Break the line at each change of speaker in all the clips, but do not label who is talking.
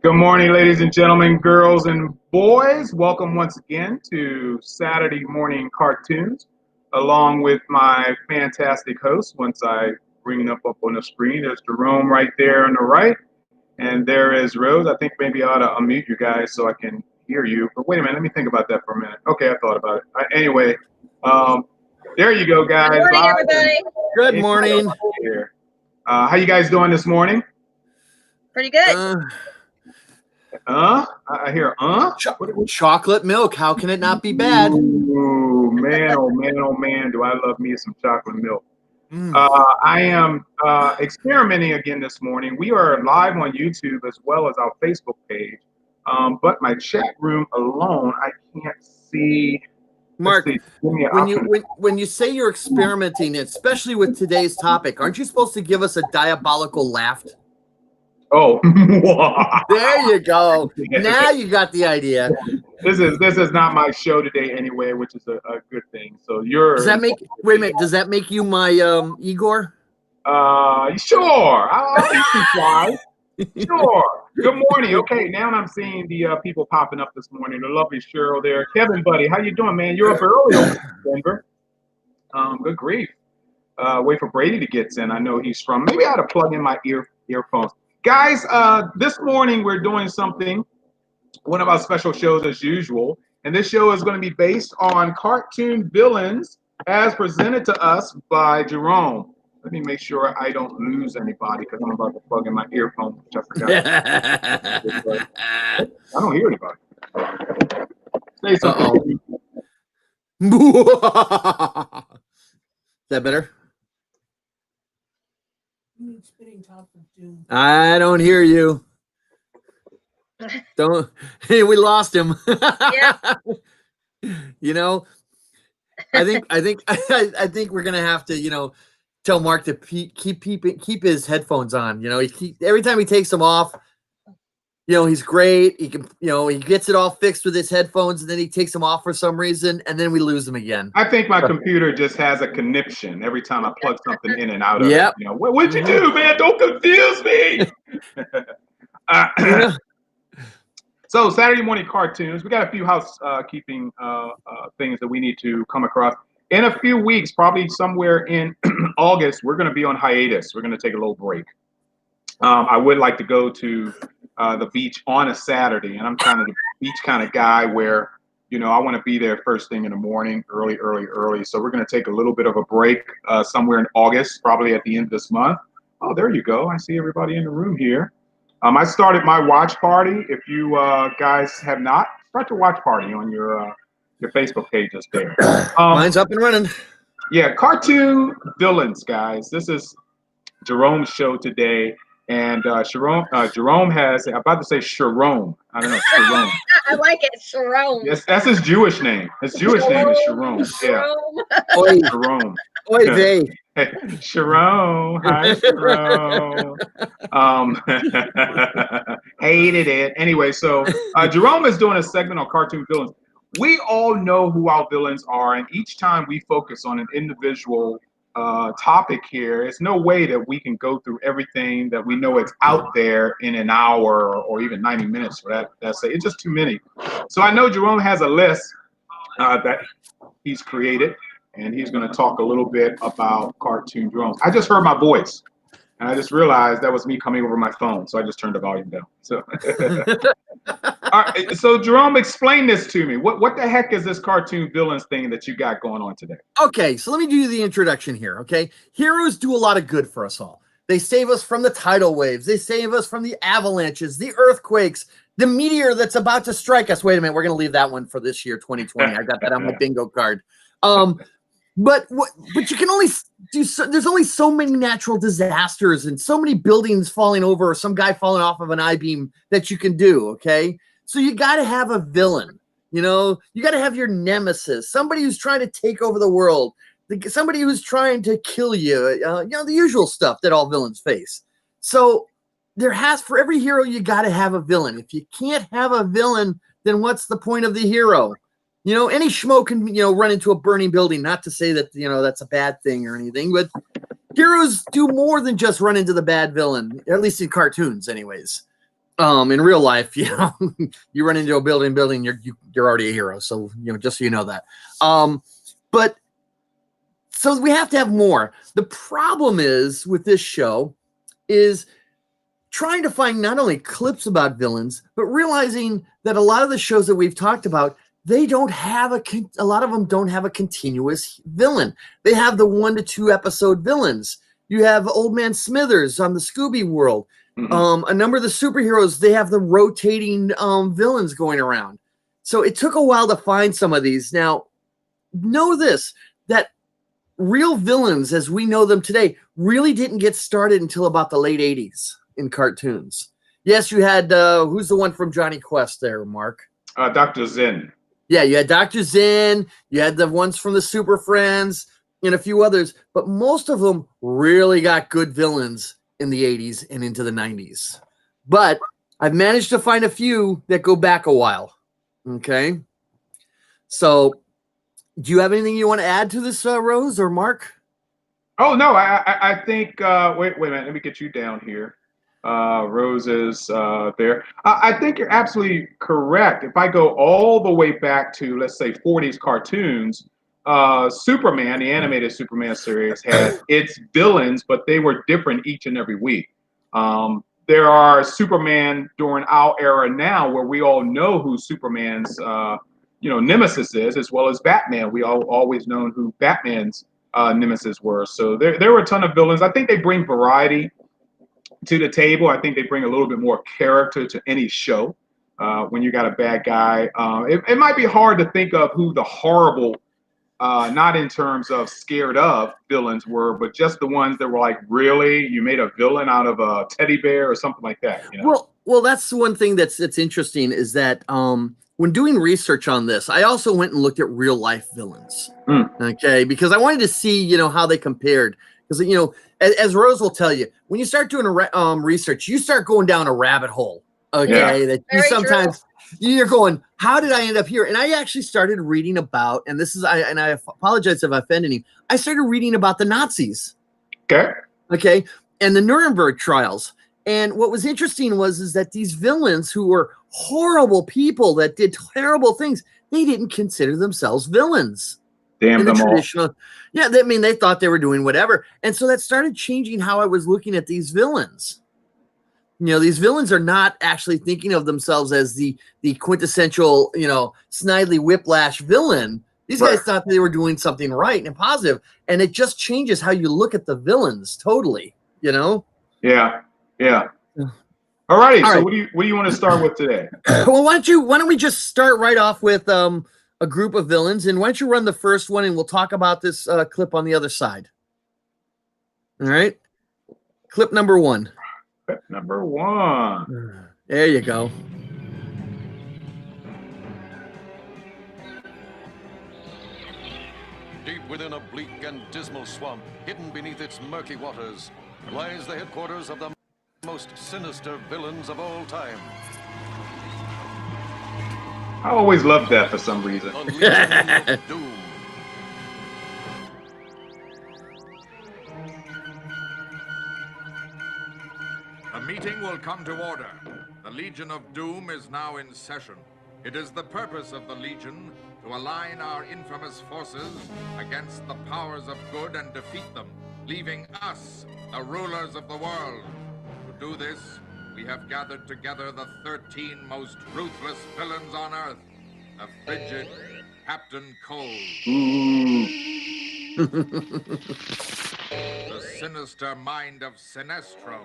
Good morning, ladies and gentlemen, girls and boys. Welcome once again to Saturday Morning Cartoons, along with my fantastic host. Once I bring them up on the screen, there's Jerome right there on the right, and there is Rose. I think maybe I ought to unmute you guys so I can hear you. But wait a minute, let me think about that for a minute. Okay, I thought about it. Anyway, there you go, guys.
Good morning, everybody.
Good morning.
Here. How you guys doing this morning?
Pretty good.
I hear,
Chocolate milk. How can it not be bad?
Ooh, man, oh man, do I love me some chocolate milk. I am experimenting again this morning. We are live on YouTube as well as our Facebook page. But my chat room alone, I can't see.
Mark, when you say you're experimenting, especially with today's topic, aren't you supposed to give us a diabolical laugh?
Oh,
there you go. Now you got the idea.
This is not my show today anyway, which is a good thing. So does
that make does that make you my Igor?
Sure. I'll try. Sure. Good morning. Okay, now I'm seeing the people popping up this morning. The lovely Cheryl there. Kevin, buddy, how you doing, man? You're up early in Denver. Good grief. Wait for Brady to get in. I know he's from. Maybe I ought to plug in my earphones. Guys, this morning we're doing something, one of our special shows as usual, and this show is going to be based on cartoon villains as presented to us by Jerome. Let me make sure I don't lose anybody because I'm about to plug in my earphones, which I forgot. I don't hear anybody. Say something.
Is that better? I don't hear you. Don't. Hey, we lost him.
Yeah.
You know, I think we're gonna have to, tell Mark to keep his headphones on. Every time he takes them off, he's great. He can, he gets it all fixed with his headphones, and then he takes them off for some reason, and then we lose him again.
I think my computer just has a conniption every time I plug something in and out of
it.
What'd you do, man? Don't confuse me. So Saturday morning cartoons. We got a few housekeeping things that we need to come across. In a few weeks, probably somewhere in August, we're going to be on hiatus. We're going to take a little break. I would like to go to the beach on a Saturday, and I'm kind of the beach kind of guy where, I want to be there first thing in the morning, early. So we're going to take a little bit of a break somewhere in August, probably at the end of this month. Oh, there you go. I see everybody in the room here. I started my watch party. If you guys have not, start your watch party on your Facebook pages there.
Mine's up and running.
Yeah, cartoon villains, guys. This is Jerome's show today. And Jerome has, I'm about to say Jerome. I don't know, Jerome.
I like it, Jerome.
Yes, that's his Jewish name. His Jewish name is Jerome. Yeah.
Oi,
Jerome.
Oi, they.
Hey, Jerome. Hi, Jerome. Hated it. Anyway, so Jerome is doing a segment on cartoon villains. We all know who our villains are, and each time we focus on an individual topic here, there's no way that we can go through everything that we know is out there in an hour or even 90 minutes for that. It's just too many. So I know Jerome has a list that he's created, and he's going to talk a little bit about cartoon drones. I just heard my voice, and I just realized that was me coming over my phone, so I just turned the volume down. So, all right, so Jerome, explain this to me. What the heck is this cartoon villains thing that you got going on today?
Okay, so let me do the introduction here, okay? Heroes do a lot of good for us all. They save us from the tidal waves. They save us from the avalanches, the earthquakes, the meteor that's about to strike us. Wait a minute, we're going to leave that one for this year, 2020. I got that on my bingo card. But you can only do there's only so many natural disasters and so many buildings falling over or some guy falling off of an I-beam that you can do, okay? So you got to have a villain You know, you got to have your nemesis, somebody who's trying to take over the world, somebody who's trying to kill you. You know, the usual stuff that all villains face. So for every hero, you got to have a villain. If you can't have a villain, then what's the point of the hero? You know, any schmo can, run into a burning building. Not to say that, that's a bad thing or anything, but heroes do more than just run into the bad villain, at least in cartoons anyways. In real life, you run into a building, you're already a hero. So, just so you know that. But so we have to have more. The problem is with this show is trying to find not only clips about villains, but realizing that a lot of the shows that we've talked about, they don't have a lot of them don't have a continuous villain. They have the 1 to 2 episode villains. You have Old Man Smithers on the Scooby World. Mm-hmm. A number of the superheroes, they have the rotating villains going around. So it took a while to find some of these. Now, know this, that real villains as we know them today really didn't get started until about the late 80s in cartoons. Yes, you had, who's the one from Johnny Quest there, Mark?
Dr. Zen.
Yeah, you had Dr. Zen, you had the ones from the Super Friends, and a few others, but most of them really got good villains in the 80s and into the 90s. But I've managed to find a few that go back a while. Okay? So, do you have anything you want to add to this, Rose or Mark?
Oh, no, I think, wait a minute, let me get you down here. Rose is there. I think you're absolutely correct. If I go all the way back to, let's say, 40s cartoons, Superman, the animated Superman series, had its villains, but they were different each and every week. There are Superman during our era now where we all know who Superman's nemesis is, as well as Batman. We always known who Batman's nemesis were. So there were a ton of villains. I think they bring variety to the table. I think they bring a little bit more character to any show. When you got a bad guy, it might be hard to think of who the horrible, not in terms of scared of villains were, but just the ones that were like, really, you made a villain out of a teddy bear or something like that.
Well, that's one thing that's interesting is that when doing research on this, I also went and looked at real life villains. Okay, because I wanted to see how they compared. Because as Rose will tell you, when you start doing research, you start going down a rabbit hole. Okay, that you sometimes you're going, how did I end up here? And I actually started reading about, and I apologize if I offended you. I started reading about the Nazis. Okay, and the Nuremberg trials. And what was interesting is that these villains who were horrible people that did terrible things, they didn't consider themselves villains.
Damn them all.
Yeah, they thought they were doing whatever. And so that started changing how I was looking at these villains. These villains are not actually thinking of themselves as the quintessential, snidely whiplash villain. These guys thought they were doing something right and positive. And it just changes how you look at the villains totally,
Yeah. All righty. So what do you want to start with today?
Well, why don't we just start right off with a group of villains, and why don't you run the first one, and we'll talk about this clip on the other side. All right, clip number 1.
Clip number 1.
There you go.
Deep within a bleak and dismal swamp, hidden beneath its murky waters, lies the headquarters of the most sinister villains of all time.
I always loved that for some reason.
Doom.
The meeting will come to order. The Legion of Doom is now in session. It is the purpose of the Legion to align our infamous forces against the powers of good and defeat them, leaving us, the rulers of the world. To do this, we have gathered together the 13 most ruthless villains on Earth. The frigid Captain Cold. The sinister mind of Sinestro.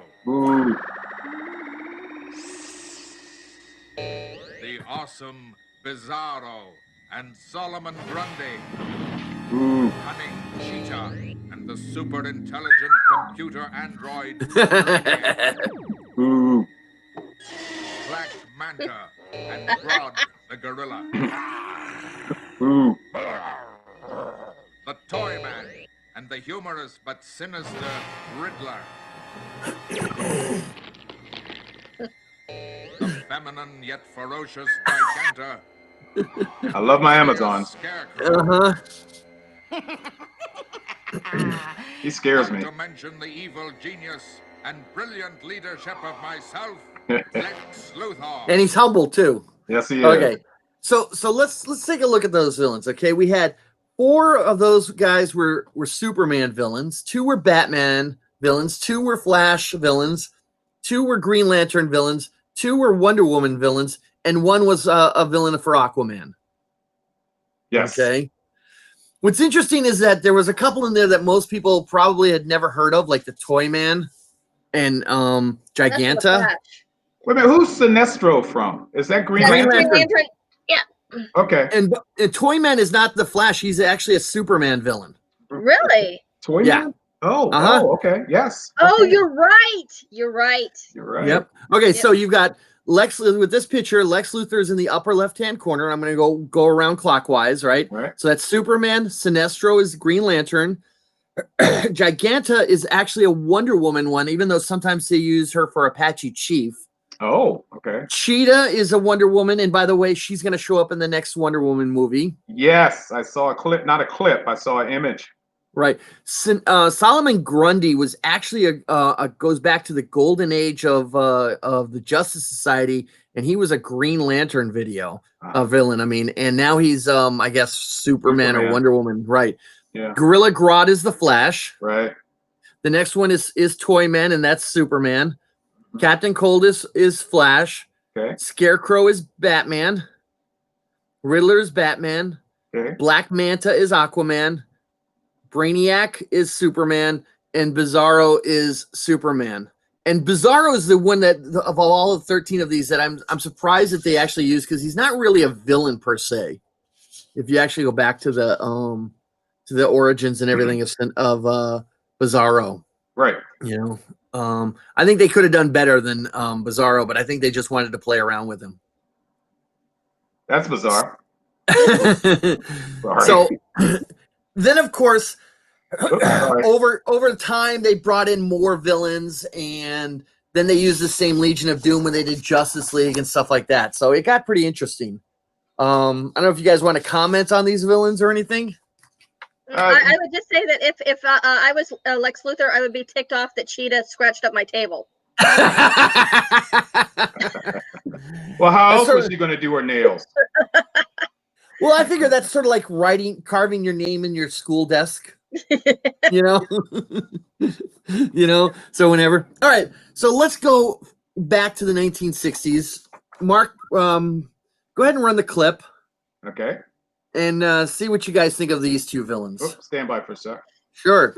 The awesome Bizarro and Solomon Grundy. Cunning Cheetah and the super intelligent computer android. Black Manta and Grodd the gorilla.
Ooh.
The Toy Man, and the humorous but sinister Riddler. The feminine yet ferocious Giganta.
I love my Amazons.
Scarecrow.
He scares me.
Not to mention the evil genius and brilliant leadership of myself, Lex Luthor.
And he's humble too.
Yes, he is.
Okay, so let's take a look at those villains. Okay, we had 4 of those guys were Superman villains, 2 were Batman villains, 2 were Flash villains, 2 were Green Lantern villains, 2 were Wonder Woman villains, and 1 was a villain for Aquaman.
Yes.
Okay. What's interesting is that there was a couple in there that most people probably had never heard of, like the Toy Man and Giganta.
Wait a minute, who's Sinestro from? Is that Green Lantern?
Yeah.
Okay.
And Toy Man is not the Flash. He's actually a Superman villain.
Really?
Toy
Yeah.
Man? Oh, okay. Yes.
Oh,
Okay.
you're right. You're right.
You're right.
Yep. Okay, so you've got Lex with this picture. Lex Luthor is in the upper left-hand corner. I'm going to go around clockwise, right?
Right.
So that's Superman. Sinestro is Green Lantern. Giganta is actually a Wonder Woman one, even though sometimes they use her for Apache Chief.
Oh, okay.
Cheetah is a Wonder Woman, and by the way, she's going to show up in the next Wonder Woman movie.
Yes, I saw a clip. Not a clip. I saw an image.
Right. Solomon Grundy was actually goes back to the golden age of the Justice Society, and he was a Green Lantern villain. I mean, and now he's I guess Superman or Wonder Woman. Right.
Yeah.
Gorilla Grodd is the Flash.
Right.
The next one is Toy Man, and that's Superman. Captain Cold is Flash.
Okay.
Scarecrow is Batman. Riddler is Batman.
Okay.
Black Manta is Aquaman. Brainiac is Superman, and Bizarro is Superman. And Bizarro is the one that of all of 13 of these that I'm surprised that they actually use, because he's not really a villain per se. If you actually go back to the origins and everything of Bizarro,
Right.
you know, I think they could have done better than Bizarro, but I think they just wanted to play around with him.
That's bizarre.
So then, of course,
Sorry.
over time they brought in more villains, and then they used the same Legion of Doom when they did Justice League and stuff like that. So it got pretty interesting. I don't know if you guys want to comment on these villains or anything.
I would just say that if I was Lex Luthor, I would be ticked off that Cheetah scratched up my table.
Well, how else was she going to do her nails?
Well, I figure that's sort of like carving your name in your school desk. You know, So whenever. All right, so let's go back to the 1960s. Mark, go ahead and run the clip.
Okay.
And see what you guys think of these two villains.
Oops, stand by for a sec.
Sure.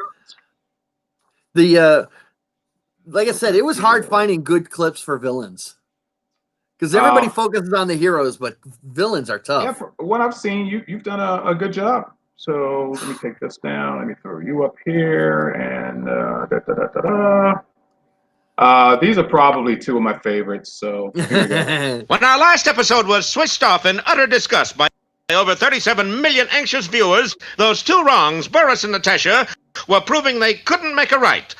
Like I said, it was hard finding good clips for villains, because everybody focuses on the heroes, but villains are tough.
Yeah, for what I've seen, you've done a good job. So let me take this down. Let me throw you up here, and these are probably 2 of my favorites. So here we go.
When our last episode was switched off in utter disgust by over 37 million anxious viewers, those 2 wrongs, Boris and Natasha, were proving they couldn't make a right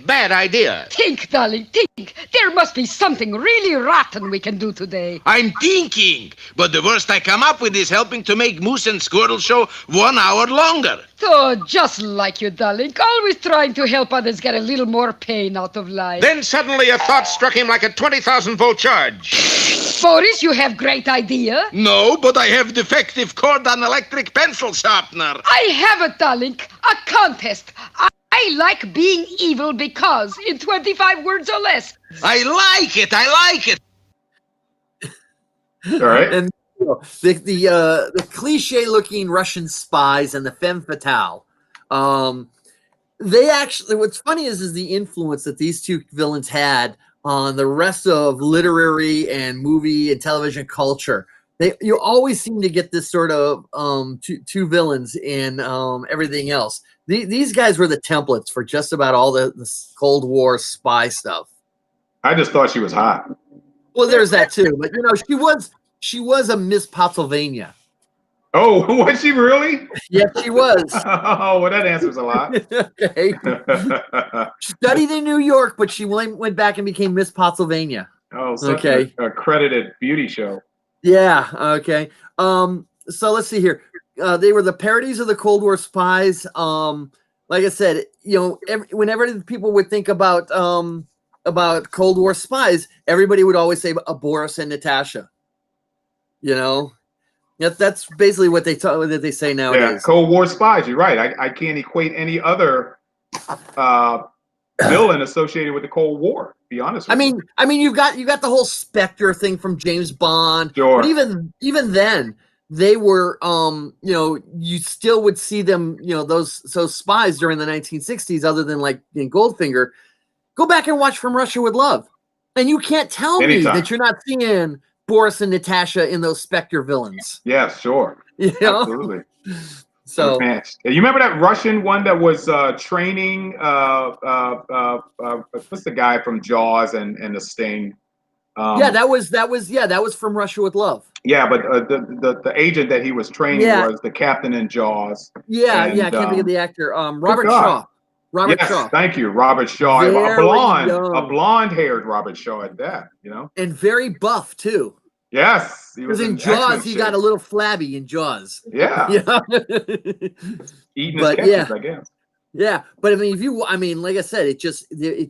bad idea.
Think, darling, think. There must be something really rotten we can do today.
I'm thinking, but the worst I come up with is helping to make Moose and Squirrel show 1 hour longer.
Oh, just like you, darling. Always trying to help others get a little more pain out of life.
Then suddenly a thought struck him like a 20,000-volt charge.
Boris, you have great idea.
No, but I have defective cord and electric pencil sharpener.
I have it, darling. A contest. I like being evil because in 25 words or less.
I like it.
All right.
And the cliche-looking Russian spies and the femme fatale. They actually, what's funny is the influence that these 2 villains had on the rest of literary and movie and television culture. You always seem to get this sort of 2 villains in everything else. These guys were the templates for just about all the Cold War spy stuff.
I just thought she was hot.
Well, there's that too, but she was a Miss Pennsylvania.
Oh, was she really?
Yes, she was.
Oh, well, that answers a lot.
Okay. Studied in New York, but she went back and became Miss Pennsylvania.
Oh, such
Okay.
a accredited beauty show.
Yeah. Okay. So let's see here. They were the parodies of the Cold War spies. Like I said, whenever people would think about Cold War spies, everybody would always say Boris and Natasha. That's basically what they say nowadays.
Yeah, Cold War spies. You're right. I can't equate any other villain associated with the Cold War. To be honest with you.
I mean, you've got the whole Spectre thing from James Bond.
Sure.
But even then, they were you still would see them, those spies during the 1960s, other than like in Goldfinger. Go back and watch From Russia with Love, and you can't tell me that you're not seeing Boris and Natasha in those Spectre villains.
Yeah, sure. Absolutely.
So
you remember that Russian one that was training what's the guy from Jaws and the Sting?
That was From Russia with Love.
Yeah, but the agent that he was training was the captain in Jaws.
I can't think of the actor. Robert Shaw. Shaw.
Thank you, Robert Shaw. A blonde-haired Robert Shaw at that.
And very buff too.
Yes, he
was in Jaws. He got a little flabby in Jaws.
Yeah. Eating his catches, I guess.
Yeah, but like I said, it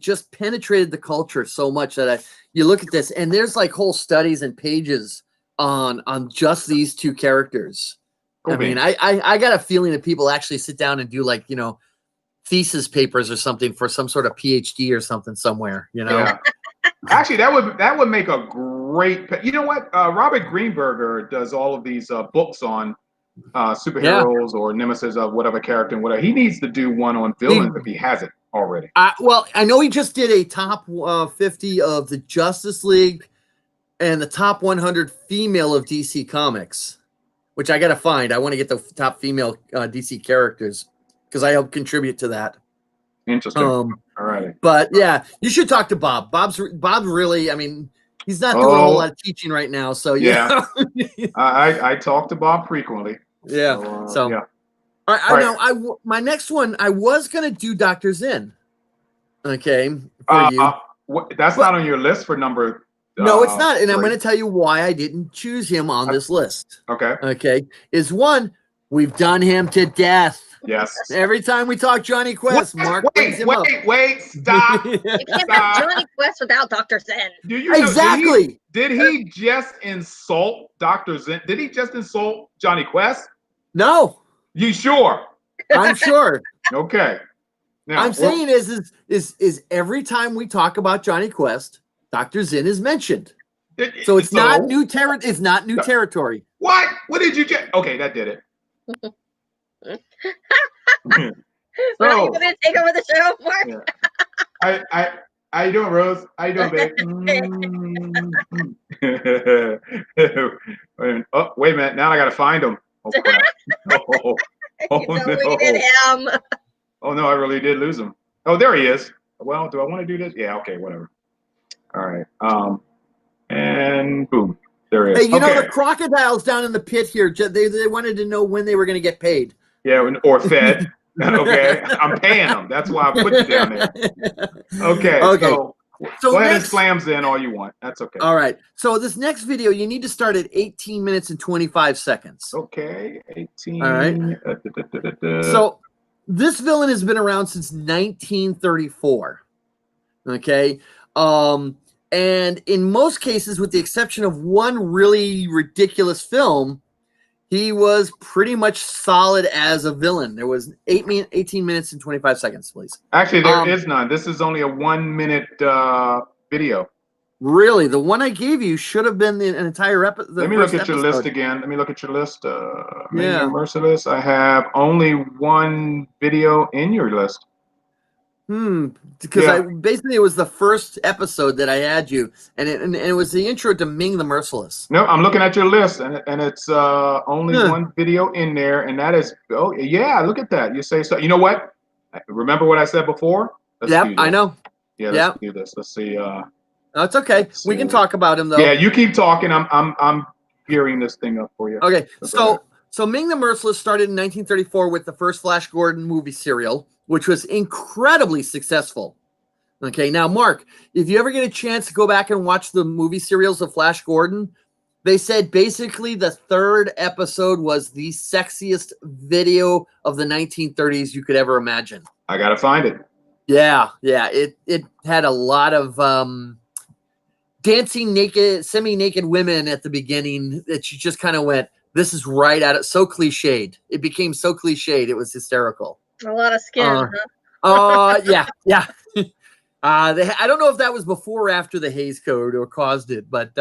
just penetrated the culture so much that you look at this, and there's like whole studies and pages on just these two characters. Cool. I got a feeling that people actually sit down and do like thesis papers or something for some sort of PhD or something somewhere.
Yeah. Actually, that would make a great. You know what? Robert Greenberger does all of these books on superheroes or nemesis of whatever character and whatever. He needs to do one on villains if he hasn't already.
Well, I know he just did a top 50 of the Justice League and the top 100 female of DC Comics, which I got to find. I want to get the top female DC characters because I help contribute to that.
Interesting. All right.
But yeah, you should talk to Bob. Bob's really, he's not doing a whole lot of teaching right now. So yeah.
I talk to Bob frequently.
Yeah. So
yeah.
I know. My next one, I was gonna do Dr. Zen. Okay. For you.
That's not on your list for number.
No, it's not, and I'm going to tell you why I didn't choose him on this list.
Okay.
Okay. Is one, we've done him to death.
Yes.
Every time we talk Johnny Quest, Mark brings him up.
Wait, stop.
You can't have Johnny Quest without Dr. Zen.
Exactly.
Did he just insult Dr. Zen? Did he just insult Johnny Quest?
No.
You sure?
I'm sure.
Okay. Now,
I'm saying is every time we talk about Johnny Quest, Dr. Zen is mentioned. So it's not new territory. It's not new territory.
What? What did you just? Okay, that did it.
So, are you going to take over the show, Mark?
Yeah. How you doing, Rose? How you doing, babe? Oh, wait a minute. Now I got to find him. Oh, crap.
We did him.
Oh, no, I really did lose him. Oh, there he is. Well, do I want to do this? Yeah, okay, whatever. All right. And boom. There he is.
Hey, you know, the crocodiles down in the pit here, they wanted to know when they were going to get paid.
Yeah, or fed. Okay. I'm paying them. That's why I put you down there. Okay. So go ahead and slams in all you want. That's okay.
All right. So this next video, you need to start at 18 minutes and 25 seconds.
Okay. 18.
All right. So this villain has been around since 1934. Okay. And in most cases, with the exception of one really ridiculous film, he was pretty much solid as a villain. There was 18 minutes and 25 seconds, please.
Actually, there is none. This is only a 1 minute video.
Really? The one I gave you should have been an entire episode.
Let me look at your list again. Let me look at your list. Merciless. I have only one video in your list.
Because basically it was the first episode that I had you, and it was the intro to Ming the Merciless.
No, I'm looking at your list, and it's only one video in there, and that is look at that. You say so. You know what? Remember what I said before?
I know.
Yeah, let's do this. Let's see.
No, it's okay. We can talk about him though.
Yeah, you keep talking. I'm gearing this thing up for you.
Okay,
So
so Ming the Merciless started in 1934 with the first Flash Gordon movie serial, which was incredibly successful. Okay, now Mark, if you ever get a chance to go back and watch the movie serials of Flash Gordon, they said basically the third episode was the sexiest video of the 1930s you could ever imagine.
I gotta find it.
Yeah, it had a lot of dancing naked, semi-naked women at the beginning that you just kind of went, this is right at it. So cliched. It became so cliched. It was hysterical.
A lot of skin.
Yeah. I don't know if that was before or after the Hays Code or caused it, but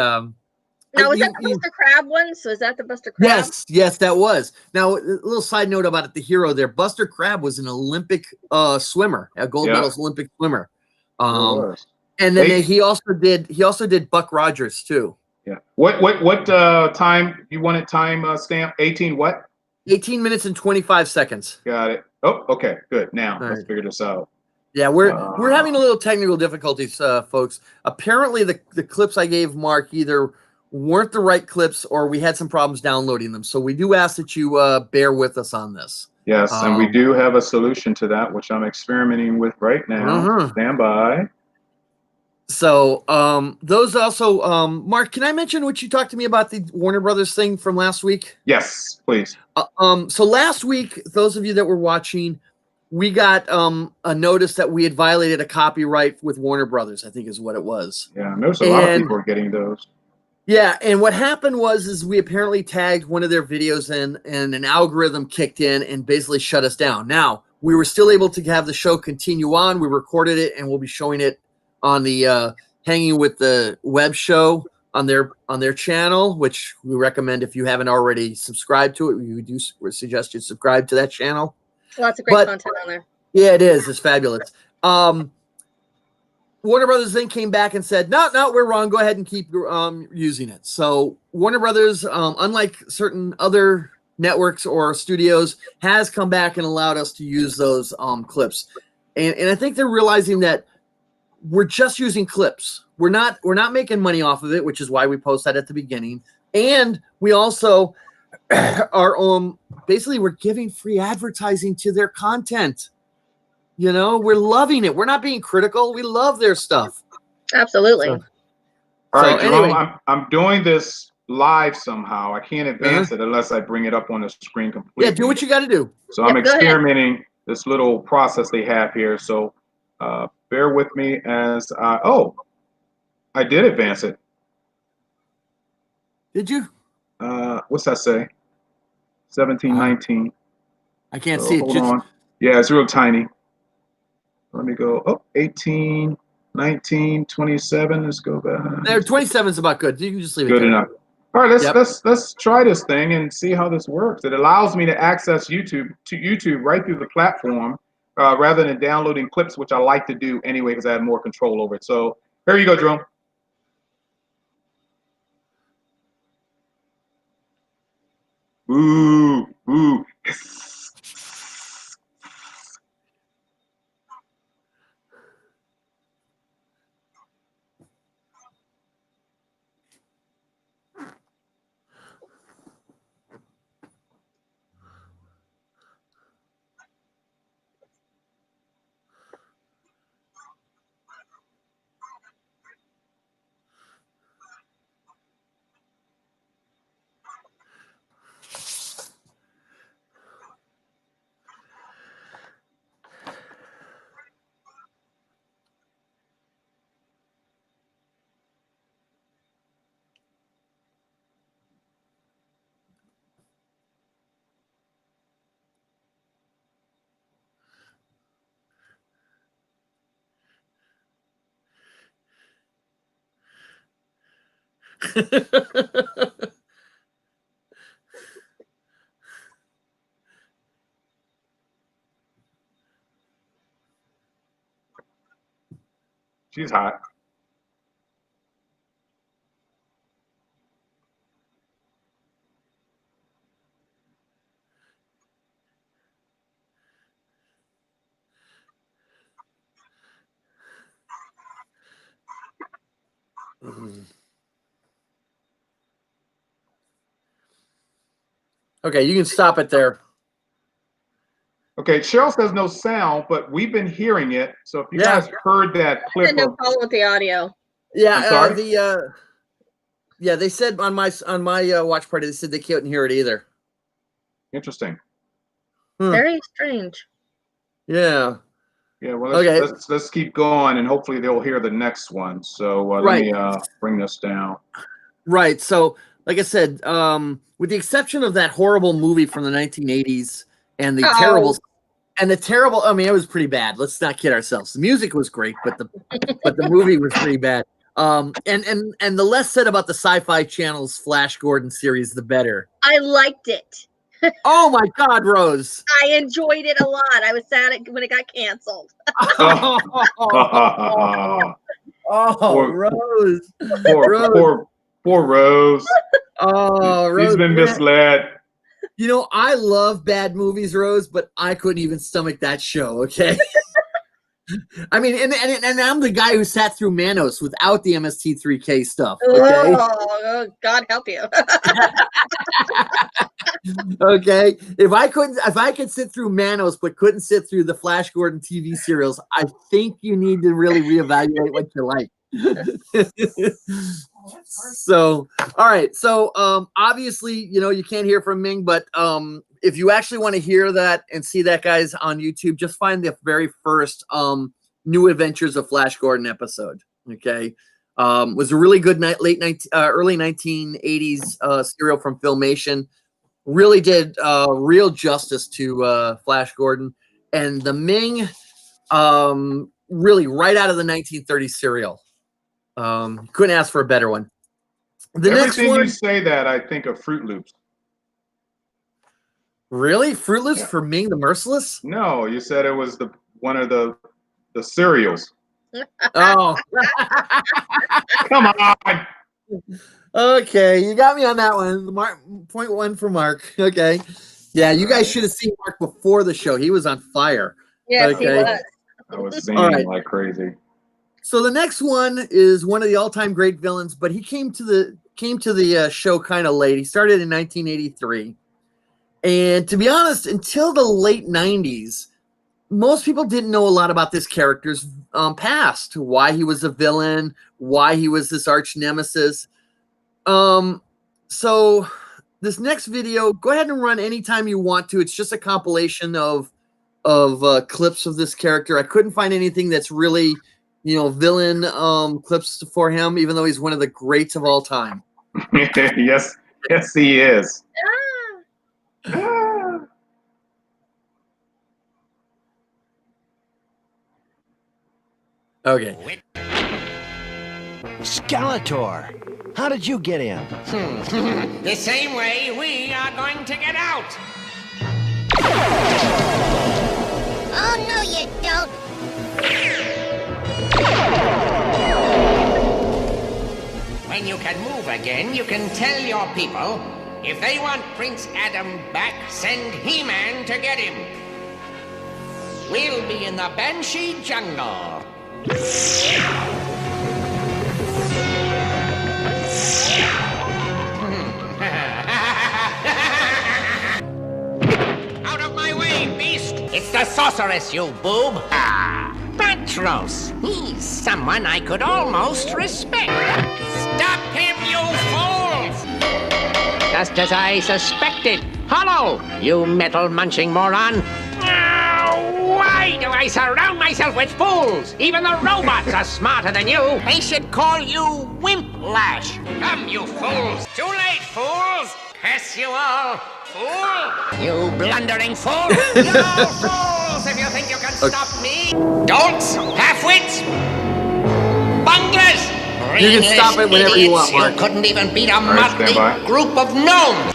now was that the Buster Crab one? So is that the Buster Crab?
Yes, that was. Now a little side note about it, the hero there, Buster Crab was an Olympic swimmer, a gold medalist Olympic swimmer. And then he also did Buck Rogers too.
Yeah. What time you wanted time stamp? 18 what?
18 minutes and 25 seconds.
Got it. Oh, okay, good. Now let's figure this out.
Yeah, we're having a little technical difficulties, folks. Apparently, the clips I gave Mark either weren't the right clips or we had some problems downloading them. So we do ask that you bear with us on this.
Yes, and we do have a solution to that, which I'm experimenting with right now. Stand by.
So those also, Mark, can I mention what you talked to me about the Warner Brothers thing from last week?
Yes, please.
So last week, those of you that were watching, we got a notice that we had violated a copyright with Warner Brothers, I think is what it was.
Yeah, I noticed a lot of people are getting those.
Yeah, and what happened was we apparently tagged one of their videos and an algorithm kicked in and basically shut us down. Now, we were still able to have the show continue on. We recorded it, and we'll be showing it on the Hanging with the Web show on their channel, which we recommend if you haven't already subscribed to it. We do suggest you subscribe to that channel.
Lots of great content on there.
Yeah, it is. It's fabulous. Warner Brothers then came back and said, no, we're wrong. Go ahead and keep using it. So Warner Brothers, unlike certain other networks or studios, has come back and allowed us to use those clips. And I think they're realizing that we're just using clips. We're not making money off of it, which is why we post that at the beginning. And we also are basically we're giving free advertising to their content. You know, we're loving it. We're not being critical. We love their stuff.
Absolutely.
All right, Jerome,
anyway.
I'm doing this live somehow. I can't advance it unless I bring it up on the screen completely.
Yeah, do what you got to do.
So I'm experimenting this little process they have here. So bear with me as I did advance it.
Did you?
What's that say? 1719.
I can't see it.
Hold on. Yeah, it's real tiny. Let me go. 18, 19, 27. Let's go back.
There, 27 is about good. You can just leave it
good
there.
enough. All right, let's try this thing and see how this works. It allows me to access YouTube right through the platform rather than downloading clips, which I like to do anyway because I have more control over it. So here you go, Jerome. Ooh. She's hot.
Okay, you can stop it there.
Okay, Cheryl says no sound, but we've been hearing it. So if you guys heard that clip,
no problem with the audio.
Yeah,
I'm sorry?
They said on my watch party, they said they couldn't hear it either.
Interesting.
Very strange.
Yeah.
Yeah. Well, let's keep going, and hopefully they'll hear the next one. So let me bring this down.
Right. So, like I said, with the exception of that horrible movie from the 1980s and the terrible. I mean, it was pretty bad. Let's not kid ourselves. The music was great, but the movie was pretty bad. And the less said about the Sci-Fi Channel's Flash Gordon series, the better.
I liked it.
Oh my God, Rose!
I enjoyed it a lot. I was sad when it got canceled.
Rose!
Poor Rose.
Oh, Rose!
He's been misled.
You know, I love bad movies, Rose, but I couldn't even stomach that show, okay? I mean, and I'm the guy who sat through Manos without the MST3K stuff, okay?
Oh, God help you.
Okay? If I could sit through Manos but couldn't sit through the Flash Gordon TV serials, I think you need to really reevaluate what you like. So, all right. So, obviously, you know, you can't hear from Ming, but if you actually want to hear that and see that, guys, on YouTube, just find the very first New Adventures of Flash Gordon episode. Okay. Was a really good early 1980s serial from Filmation. Really did real justice to Flash Gordon, and the Ming really right out of the 1930s serial. Couldn't ask for a better one.
Everything you say that, I think of Fruit Loops.
Really? Fruit Loops for Ming the Merciless?
No, you said it was one of the cereals.
Oh.
Come on.
Okay, you got me on that one. Point one for Mark. Okay. Yeah, you guys should have seen Mark before the show. He was on fire.
Yes, he was.
I was singing like crazy.
So the next one is one of the all-time great villains, but he came to the show kind of late. He started in 1983. And to be honest, until the late 90s, most people didn't know a lot about this character's past, why he was a villain, why he was this arch nemesis. So this next video, go ahead and run anytime you want to. It's just a compilation of clips of this character. I couldn't find anything that's really, you know, villain clips for him, even though he's one of the greats of all time.
Yes, he is.
Okay.
Skeletor, how did you get in?
The same way we are going to get out.
Oh, no, you don't.
When you can move again, you can tell your people, if they want Prince Adam back, send He-Man to get him. We'll be in the Banshee jungle. Out of my way, beast! It's the sorceress, you boob! Petros, he's someone I could almost respect. Stop him, you fools! Just as I suspected. Hollow, you metal-munching moron! Why do I surround myself with fools? Even the robots are smarter than you. They should call you Wimplash. Come, you fools! Too late, fools! Curse you all! Fool! You blundering fool! You're all fools if you think you can stop me! Dolts! Half-wits! Bunglers!
You can stop it whenever you want, Mark.
You couldn't even beat a motley group of gnomes!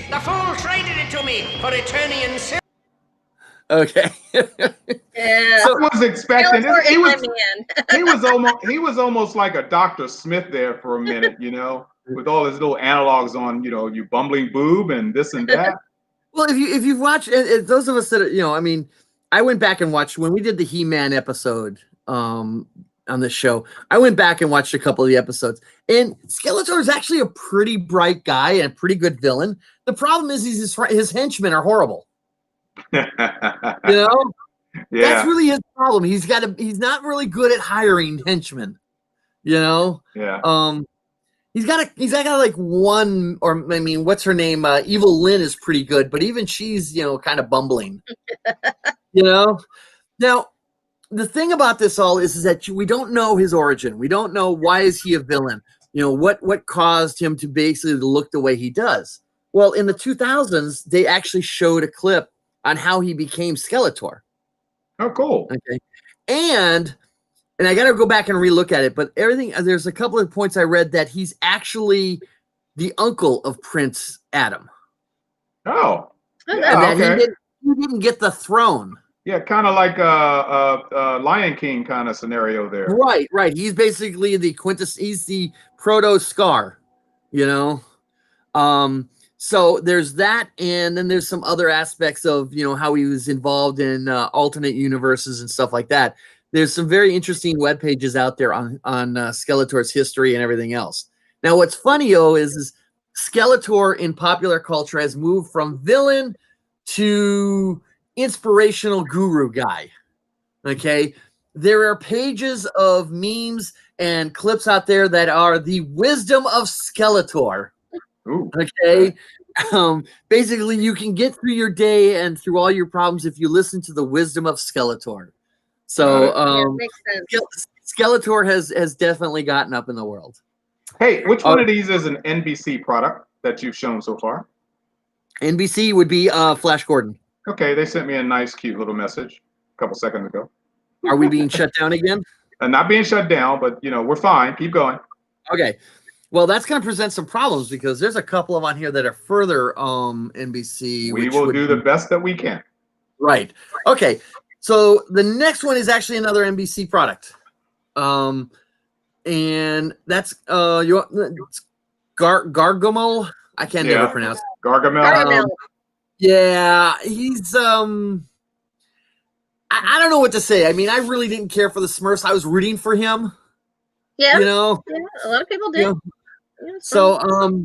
The fool traded it to me for Eternian silver.
Okay.
Yeah.
So I was expecting he was almost like a Dr. Smith there for a minute, you know, with all his little analogs on, you know, you bumbling boob and this and that.
Well, if you've watched, those of us that are, you know, I mean, I went back and watched when we did the He-Man episode. on this show. I went back and watched a couple of the episodes, and Skeletor is actually a pretty bright guy and a pretty good villain. The problem is his henchmen are horrible. You know, that's really his problem. He's not really good at hiring henchmen. You know, he's got like one, or I mean, what's her name? Evil Lynn is pretty good, but even she's kind of bumbling. You know, now. The thing about this all is that we don't know his origin. We don't know why is he a villain. What caused him to basically look the way he does. Well, in the 2000s, they actually showed a clip on how he became Skeletor.
Oh, cool.
Okay, and I got to go back and relook at it. But there's a couple of points I read that he's actually the uncle of Prince Adam.
Oh,
and that he didn't get the throne.
Yeah, kind of like a Lion King kind of scenario there.
Right. He's basically he's the proto Scar, So there's that, and then there's some other aspects of how he was involved in alternate universes and stuff like that. There's some very interesting web pages out there on Skeletor's history and everything else. Now, what's funny is Skeletor in popular culture has moved from villain to inspirational guru guy. Okay, there are pages of memes and clips out there that are the wisdom of Skeletor.
Ooh.
Okay, basically you can get through your day and through all your problems if you listen to the wisdom of Skeletor. So
makes sense.
Skeletor has definitely gotten up in the world.
Hey, which one of these is an NBC product that you've shown so far?
NBC would be Flash Gordon.
Okay, they sent me a nice, cute little message a couple seconds ago.
Are we being shut down again?
Not being shut down, but we're fine. Keep going.
Okay. Well, that's going to present some problems because there's a couple of on here that are further NBC.
We will do the best that we can.
Right. Okay. So the next one is actually another NBC product. And that's Gargamel. I can't never pronounce it.
Gargamel.
Yeah, he's I don't know what to say. I mean, I really didn't care for the Smurfs. I was rooting for him.
Yeah.
Yeah,
a lot of people do.
So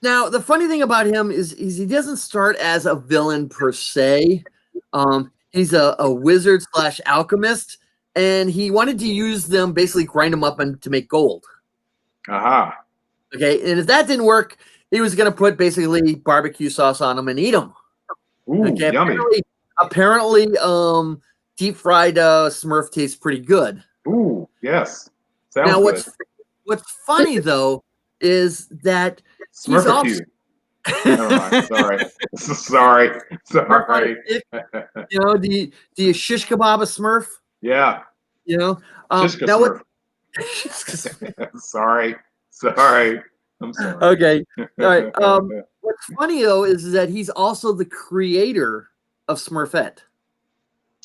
now the funny thing about him is he doesn't start as a villain per se. He's a wizard / alchemist, and he wanted to use them, basically grind them up to make gold.
Aha.
Okay, and if that didn't work, he was going to put basically barbecue sauce on them and eat them.
Ooh,
okay,
yummy.
Apparently, deep fried Smurf tastes pretty good.
Ooh, yes. Sounds
now,
good.
what's funny though is that
Smurf Never mind. Sorry.
Do you shish kebab a Smurf?
Yeah.
Shish
Smurf. Sorry. I'm sorry.
Okay. All right. What's funny though is that he's also the creator of Smurfette.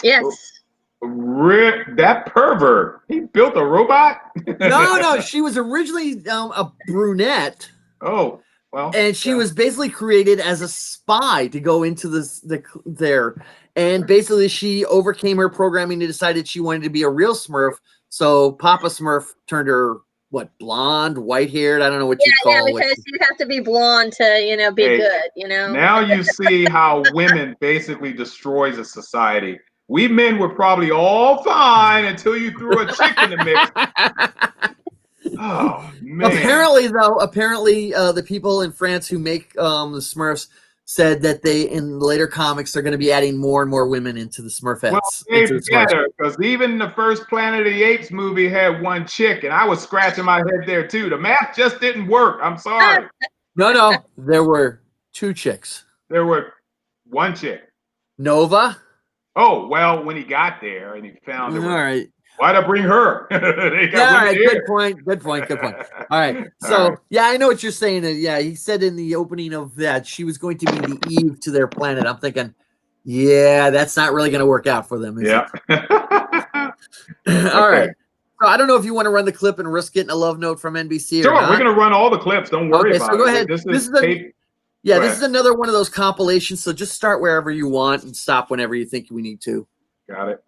Yes.
That pervert. He built a robot?
No. She was originally a brunette.
Oh, well.
And she was basically created as a spy to go into there. And basically she overcame her programming and decided she wanted to be a real Smurf. So Papa Smurf turned her blonde, white-haired? I don't know what you call it.
Yeah, because you have to be blonde to, be good,
Now you see how women basically destroys a society. We men were probably all fine until you threw a chick in the mix. Oh, man.
Apparently, the people in France who make the Smurfs said that in later comics they're going to be adding more and more women into the Smurfettes.
Well, they together, because even the first Planet of the Apes movie had one chick, and I was scratching my head there too. The math just didn't work. I'm sorry.
No, there were two chicks.
There were one chick.
Nova.
Oh, well, when he got there and he found her.
All right.
Why'd I bring her?
All right, good point. All right. So, yeah, I know what you're saying. Yeah, he said in the opening of that she was going to be the Eve to their planet. I'm thinking, yeah, that's not really going to work out for them, is it? All right. So I don't know if you want to run the clip and risk getting a love note from NBC
or
not.
We're going to run all the clips. Don't worry about it.
So go ahead.
This is
another one of those compilations. So just start wherever you want and stop whenever you think we need to.
Got it.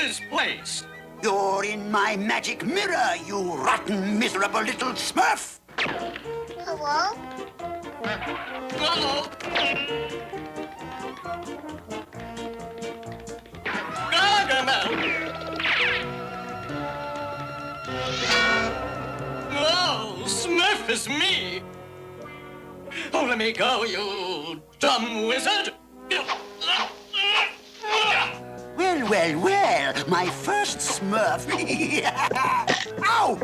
this place?
You're in my magic mirror, you rotten, miserable little smurf.
Hello?
Hello? Gargamel! Oh, Smurf is me! Oh, let me go, you dumb wizard!
Well, well, well, my first smurf. Ow!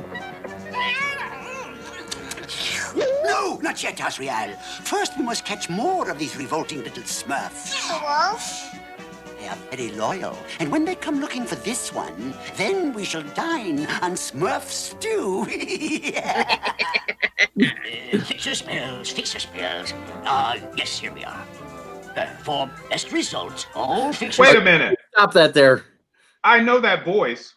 No, not yet, Asriel. First, we must catch more of these revolting little smurfs.
Hello?
They are very loyal, and when they come looking for this one, then we shall dine on smurf stew.
Fix your spells, fix your spells. Yes, here we are. For best results, all fix your
Wait a minute.
Stop that there.
I know that voice.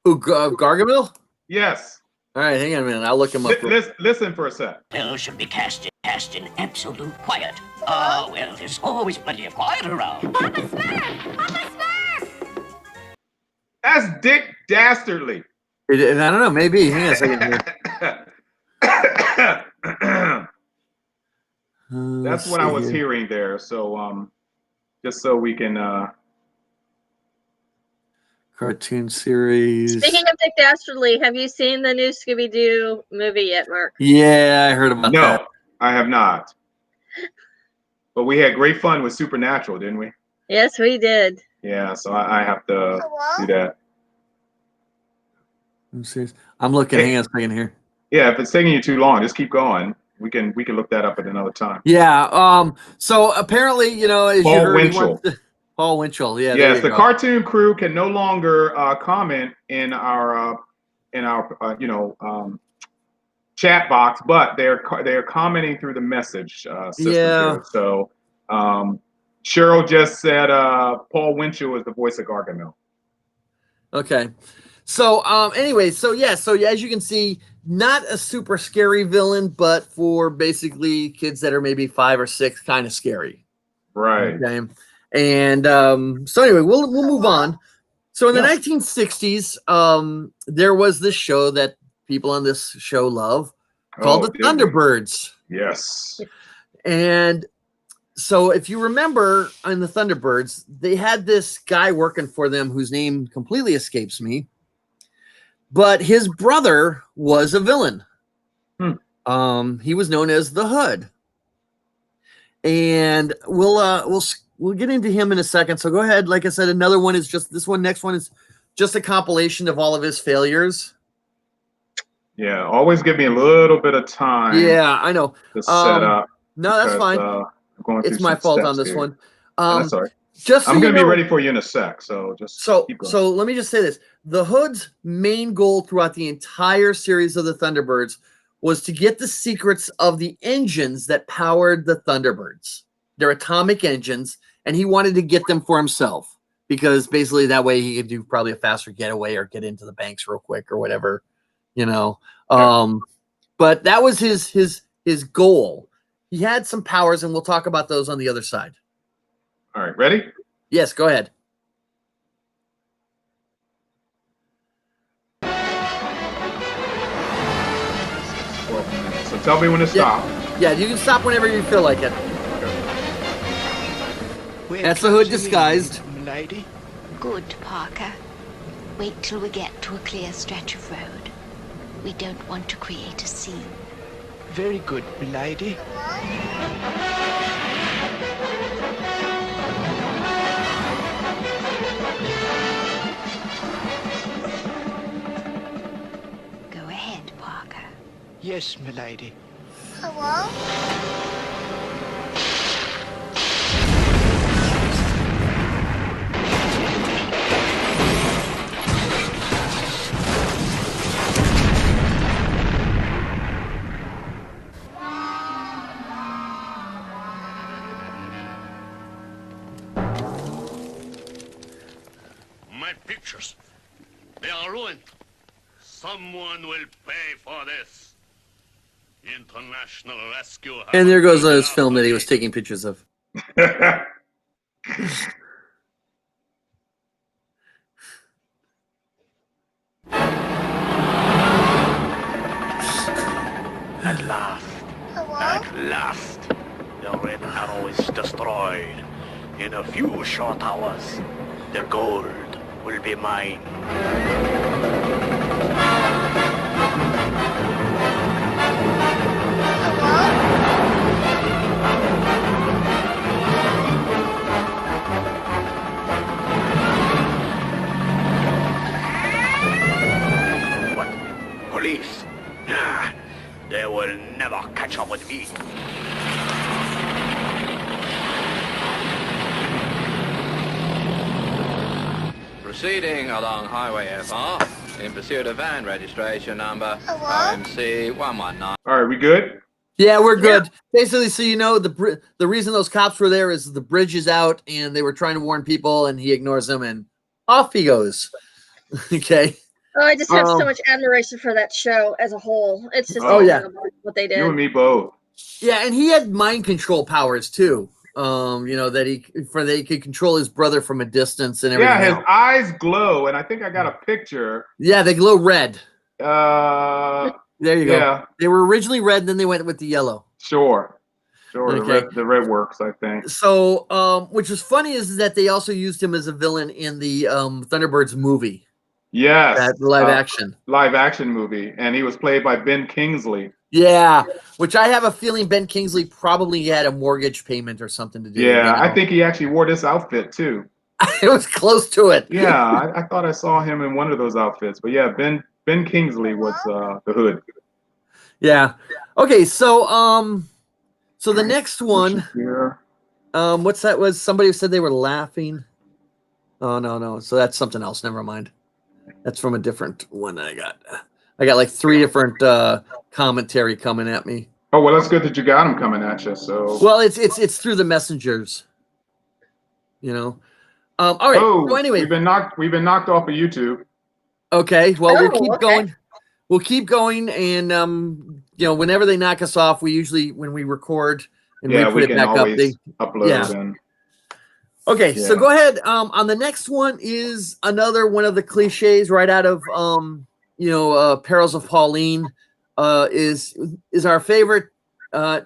Who, Gargamel?
Yes.
All right, hang on a minute. I'll look him up.
Listen for a sec.
spells should be cast in absolute quiet. Well, there's always plenty of quiet around.
Papa Smurf! Papa Smurf!
That's Dick Dastardly.
I don't know. Maybe. Hang on a second here.
That's what I was hearing there. So, just so we can.
Cartoon series.
Speaking of Dick Dastardly, have you seen the new Scooby-Doo movie yet, Mark?
Yeah, I heard about that.
No, I have not. But we had great fun with Supernatural, didn't we?
Yes, we did.
Yeah, so I have to do that.
I'm serious. I'm looking. Hang on a second here.
Yeah, if it's taking you too long, just keep going. We can look that up at another time.
Yeah. So apparently, you know, as
Paul
you heard,
Winchell.
Paul Winchell. Yeah.
Yes, the cartoon crew can no longer comment in our chat box, but they're commenting through the message system.
Yeah.
Here. So Cheryl just said Paul Winchell is the voice of Gargamel.
Okay. So anyway, so as you can see, not a super scary villain, but for basically kids that are maybe 5 or 6, kind of scary.
Right.
Okay. And so anyway, we'll move on. So in the 1960s, there was this show that people on this show love called the Thunderbirds.
Yes.
And so if you remember on the Thunderbirds, they had this guy working for them whose name completely escapes me, but his brother was a villain. He was known as the Hood. And we'll get into him in a second. So go ahead. Like I said, another one is just this one. Next one is just a compilation of all of his failures.
Yeah, always give me a little bit of time.
Yeah, I know.
To set up.
No, that's fine. It's my fault on this one.
That's all right.
I'm
going to be ready for you in a sec. So just keep going.
So let me just say this: the Hood's main goal throughout the entire series of the Thunderbirds was to get the secrets of the engines that powered the Thunderbirds. They're atomic engines, and he wanted to get them for himself because basically that way he could do probably a faster getaway or get into the banks real quick or whatever, you know. But that was his goal. He had some powers, and we'll talk about those on the other side.
All right, ready?
Yes, go ahead.
So tell me when to stop.
Yeah, you can stop whenever you feel like it. That's the Hood disguised.
Lady.
Good, Parker. Wait till we get to a clear stretch of road. We don't want to create a scene.
Very good, milady.
Go ahead, Parker.
Yes, milady.
Hello?
My pictures, they are ruined. Someone will pay for this. International Rescue.
And there goes his film that he was taking pictures of.
In a few short hours, the gold will be mine. What? Police? Ah, they will never catch up with me.
Proceeding along Highway FR in pursuit of van registration number OMC 119.
All right, we good?
Yeah, we're good. Basically, so you know, the reason those cops were there is the bridge is out, and they were trying to warn people, and he ignores them, and off he goes. Okay.
Oh, I just have so much admiration for that show as a whole. It's just what they did.
You and me both.
Yeah, and he had mind control powers too. You know, that he could control his brother from a distance and everything.
Yeah, his eyes glow, and I think I got a picture.
Yeah, they glow red.
There
you go. They were originally red, then they went with the yellow.
Sure.
Okay.
The red works, I think.
So, which was funny is that they also used him as a villain in the Thunderbirds movie.
Yes.
That live action
movie, and he was played by Ben Kingsley.
Yeah, which I have a feeling Ben Kingsley probably had a mortgage payment or something to do.
Yeah, I think he actually wore this outfit too.
It was close to it.
Yeah, I thought I saw him in one of those outfits. But yeah, Ben Kingsley was the Hood.
Yeah. Okay, so so the next one, what's that? Was somebody said they were laughing? Oh no, so that's something else. Never mind. That's from a different one I got. I got like 3 different commentary coming at me.
Oh well, that's good that you got them coming at you. So
well, it's through the messengers. You know. All right. So anyway,
we've been knocked off of YouTube.
Okay. Well, we'll keep going. We'll keep going, and you know, whenever they knock us off, we usually when we record and we put it back up, they
upload.
Yeah.
And,
okay. So go ahead. On the next one is another one of the cliches right out of Perils of Pauline. Is our favorite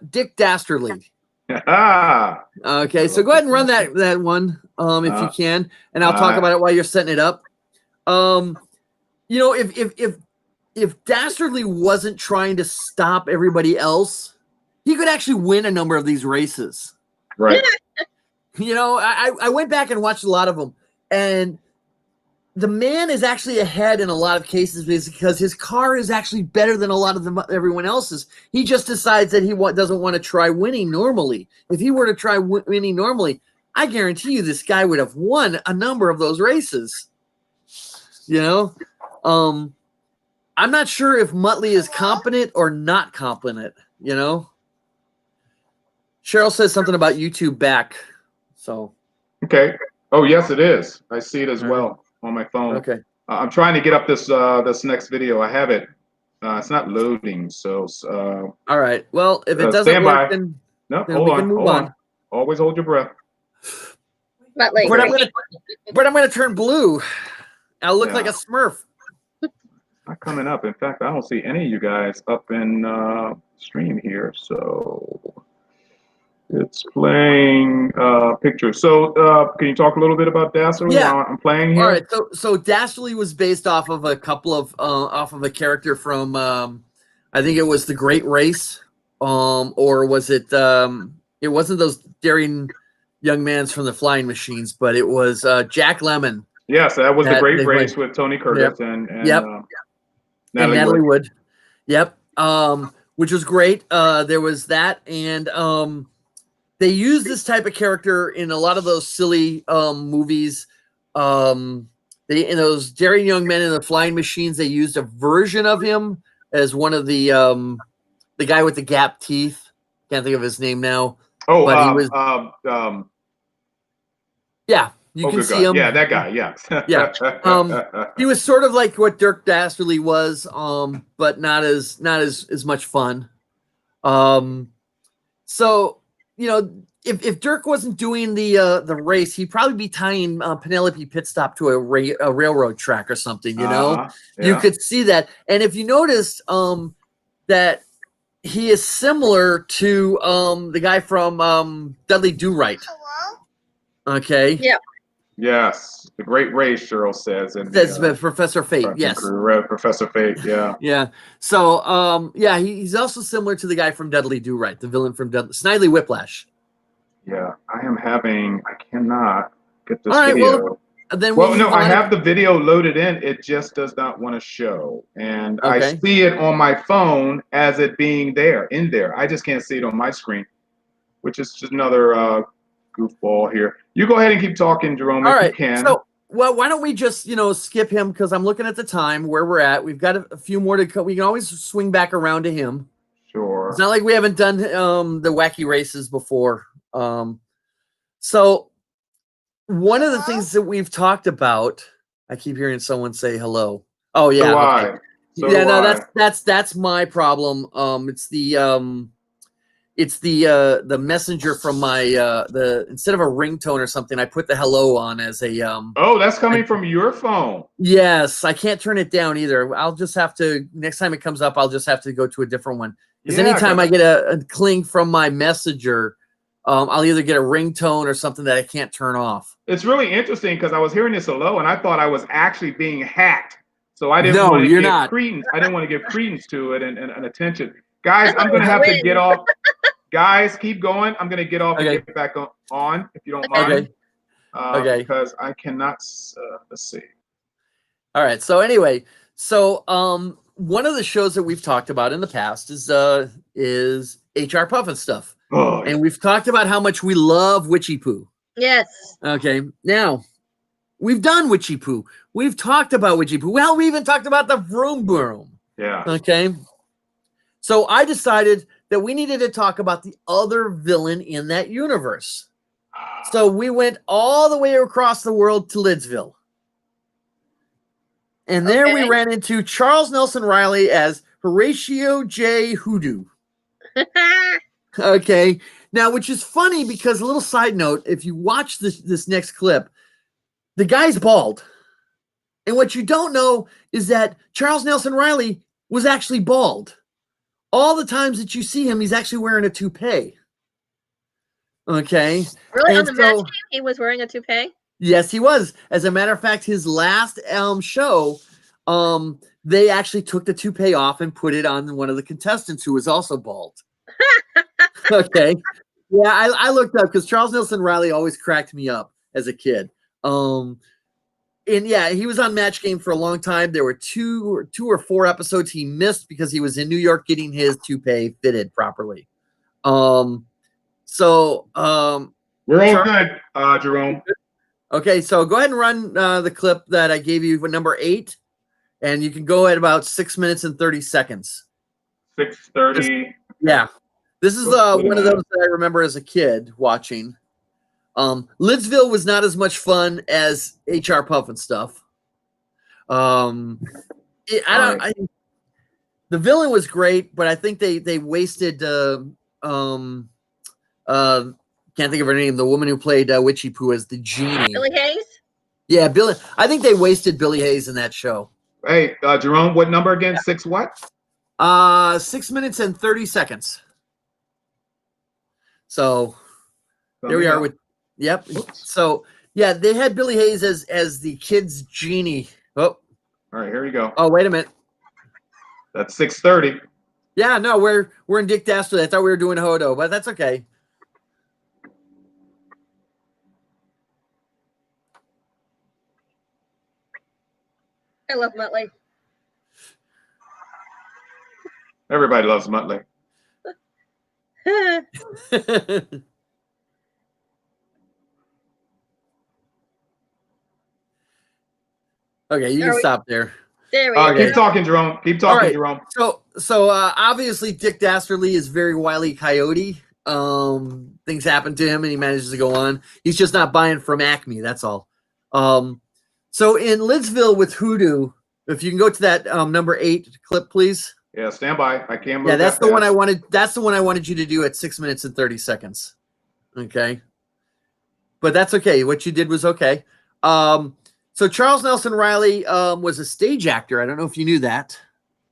Dick Dastardly. Okay, so go ahead and run that one if you can, and I'll talk about it while you're setting it up. You know, if Dastardly wasn't trying to stop everybody else, he could actually win a number of these races.
Right.
You know, I went back and watched a lot of them, and the man is actually ahead in a lot of cases because his car is actually better than a lot of everyone else's. He just decides that he doesn't want to try winning normally. If he were to try winning normally, I guarantee you this guy would have won a number of those races. You know? I'm not sure if Muttley is competent or not competent, you know? Cheryl says something about YouTube back. So.
Okay. Oh, yes, it is. I see it as well on my phone.
Okay.
I'm trying to get up this next video. I have it. It's not loading. So.
All right. Well, if it doesn't work, then
hold on. Always hold your breath.
But I'm
going to turn blue. I'll look like a Smurf.
Not coming up. In fact, I don't see any of you guys up in stream here. So it's playing pictures. So can you talk a little bit about Dastardly?
Yeah,
I'm playing here.
All right. So Dastardly was based off of a couple of off of a character from I think it was The Great Race, or was it? It wasn't those daring young mans from the Flying Machines, but it was Jack Lemmon.
Yes, that was The Great Race with Tony Curtis and
Natalie Wood. Yep. Which was great. There was that, and they used this type of character in a lot of those silly movies. In those daring young men in the Flying Machines, they used a version of him as one of the guy with the gap teeth. Can't think of his name now.
Oh,
but he was. Yeah. You can see him.
Yeah, that guy. Yeah.
Yeah. He was sort of like what Dirk Dastardly was, but not as much fun. So, you know, if Dirk wasn't doing the race, he'd probably be tying Penelope Pitstop to a railroad track or something. You know, you could see that. And if you noticed, that he is similar to the guy from Dudley Do Right. Okay.
Yeah.
Yes, the great Ray, Cheryl says. And
That's Professor Fate. Yes.
Professor Fate. Yeah.
Yeah. So, yeah, he's also similar to the guy from Dudley Do Right, the villain from Snidely Whiplash.
Yeah, I cannot get this
All right,
video.
then
Well, no, I have the video loaded in. It just does not want to show. And I see it on my phone as it being in there. I just can't see it on my screen, which is just another goofball here. You go ahead and keep talking, Jerome, if you can.
So, well, why don't we just, skip him, because I'm looking at the time where we're at. We've got a few more to go. We can always swing back around to him.
Sure.
It's not like we haven't done the wacky races before. So one of the things that we've talked about, I keep hearing someone say hello. Oh yeah.
So no,
that's my problem. It's the messenger from my instead of a ringtone or something, I put the hello on as a
Oh, that's coming from your phone.
Yes, I can't turn it down either. I'll just have to, next time it comes up, I'll just have to go to a different one. Because anytime I get a cling from my messenger, I'll either get a ringtone or something that I can't turn off.
It's really interesting because I was hearing this hello and I thought I was actually being hacked. So I didn't want to give credence. I didn't want to give credence to it and attention. Guys, I'm going to have to get off. Guys, keep going. I'm going to get off and get back on if you don't mind. Because I cannot, let's see.
All right. So anyway, one of the shows that we've talked about in the past is HR Puffin Stuff.
Oh,
and we've talked about how much we love Witchy Poo.
Yes.
Okay. Now, we've done Witchy Poo. We've talked about Witchy Poo. Well, we even talked about the Vroom Broom.
Yeah.
Okay. So I decided that we needed to talk about the other villain in that universe. So we went all the way across the world to Lidsville. And there we ran into Charles Nelson Riley as Horatio J. Hoodoo. Okay. Now, which is funny because, a little side note, if you watch this next clip, the guy's bald. And what you don't know is that Charles Nelson Riley was actually bald. All the times that you see him, he's actually wearing a toupee. Okay.
Really? On the match game, he was wearing a toupee?
Yes, he was. As a matter of fact, his last show, they actually took the toupee off and put it on one of the contestants who was also bald. Okay. Yeah, I looked up because Charles Nelson Riley always cracked me up as a kid. And yeah, he was on Match Game for a long time. There were two or four episodes he missed because he was in New York getting his toupee fitted properly.
We're all good, Jerome.
Okay, so go ahead and run the clip that I gave you for number 8, and you can go at about 6 minutes and 30 seconds.
6:30.
Yeah. This is one of those that I remember as a kid watching. Lidsville was not as much fun as HR Puffin Stuff. The villain was great, but I think they wasted can't think of her name, the woman who played Witchy Poo as the genie.
Billy Hayes?
Yeah, Billy. I think they wasted Billy Hayes in that show.
Hey, Jerome, what number again? 6 what?
6 minutes and 30 seconds. So here we are with, yep. Oops. So yeah, they had Billy Hayes as the kid's genie. Oh,
all right, here we go.
Oh, wait a minute.
That's 6:30.
Yeah, no, we're in Dick Dastardly. I thought we were doing Hodo, but that's okay.
I love Muttley.
Everybody loves Muttley.
Okay, you can stop there.
There we go.
Keep talking, Jerome. Keep talking, Jerome.
So obviously Dick Dastardly is very Wile E. Coyote. Things happen to him and he manages to go on. He's just not buying from Acme, that's all. So in Lidsville with Hoodoo, if you can go to that number 8 clip, please.
Yeah, stand by. I can't move.
Yeah, that's the one I wanted. That's the one I wanted you to do at 6 minutes and 30 seconds. Okay. But that's okay. What you did was okay. So Charles Nelson Riley was a stage actor. I don't know if you knew that.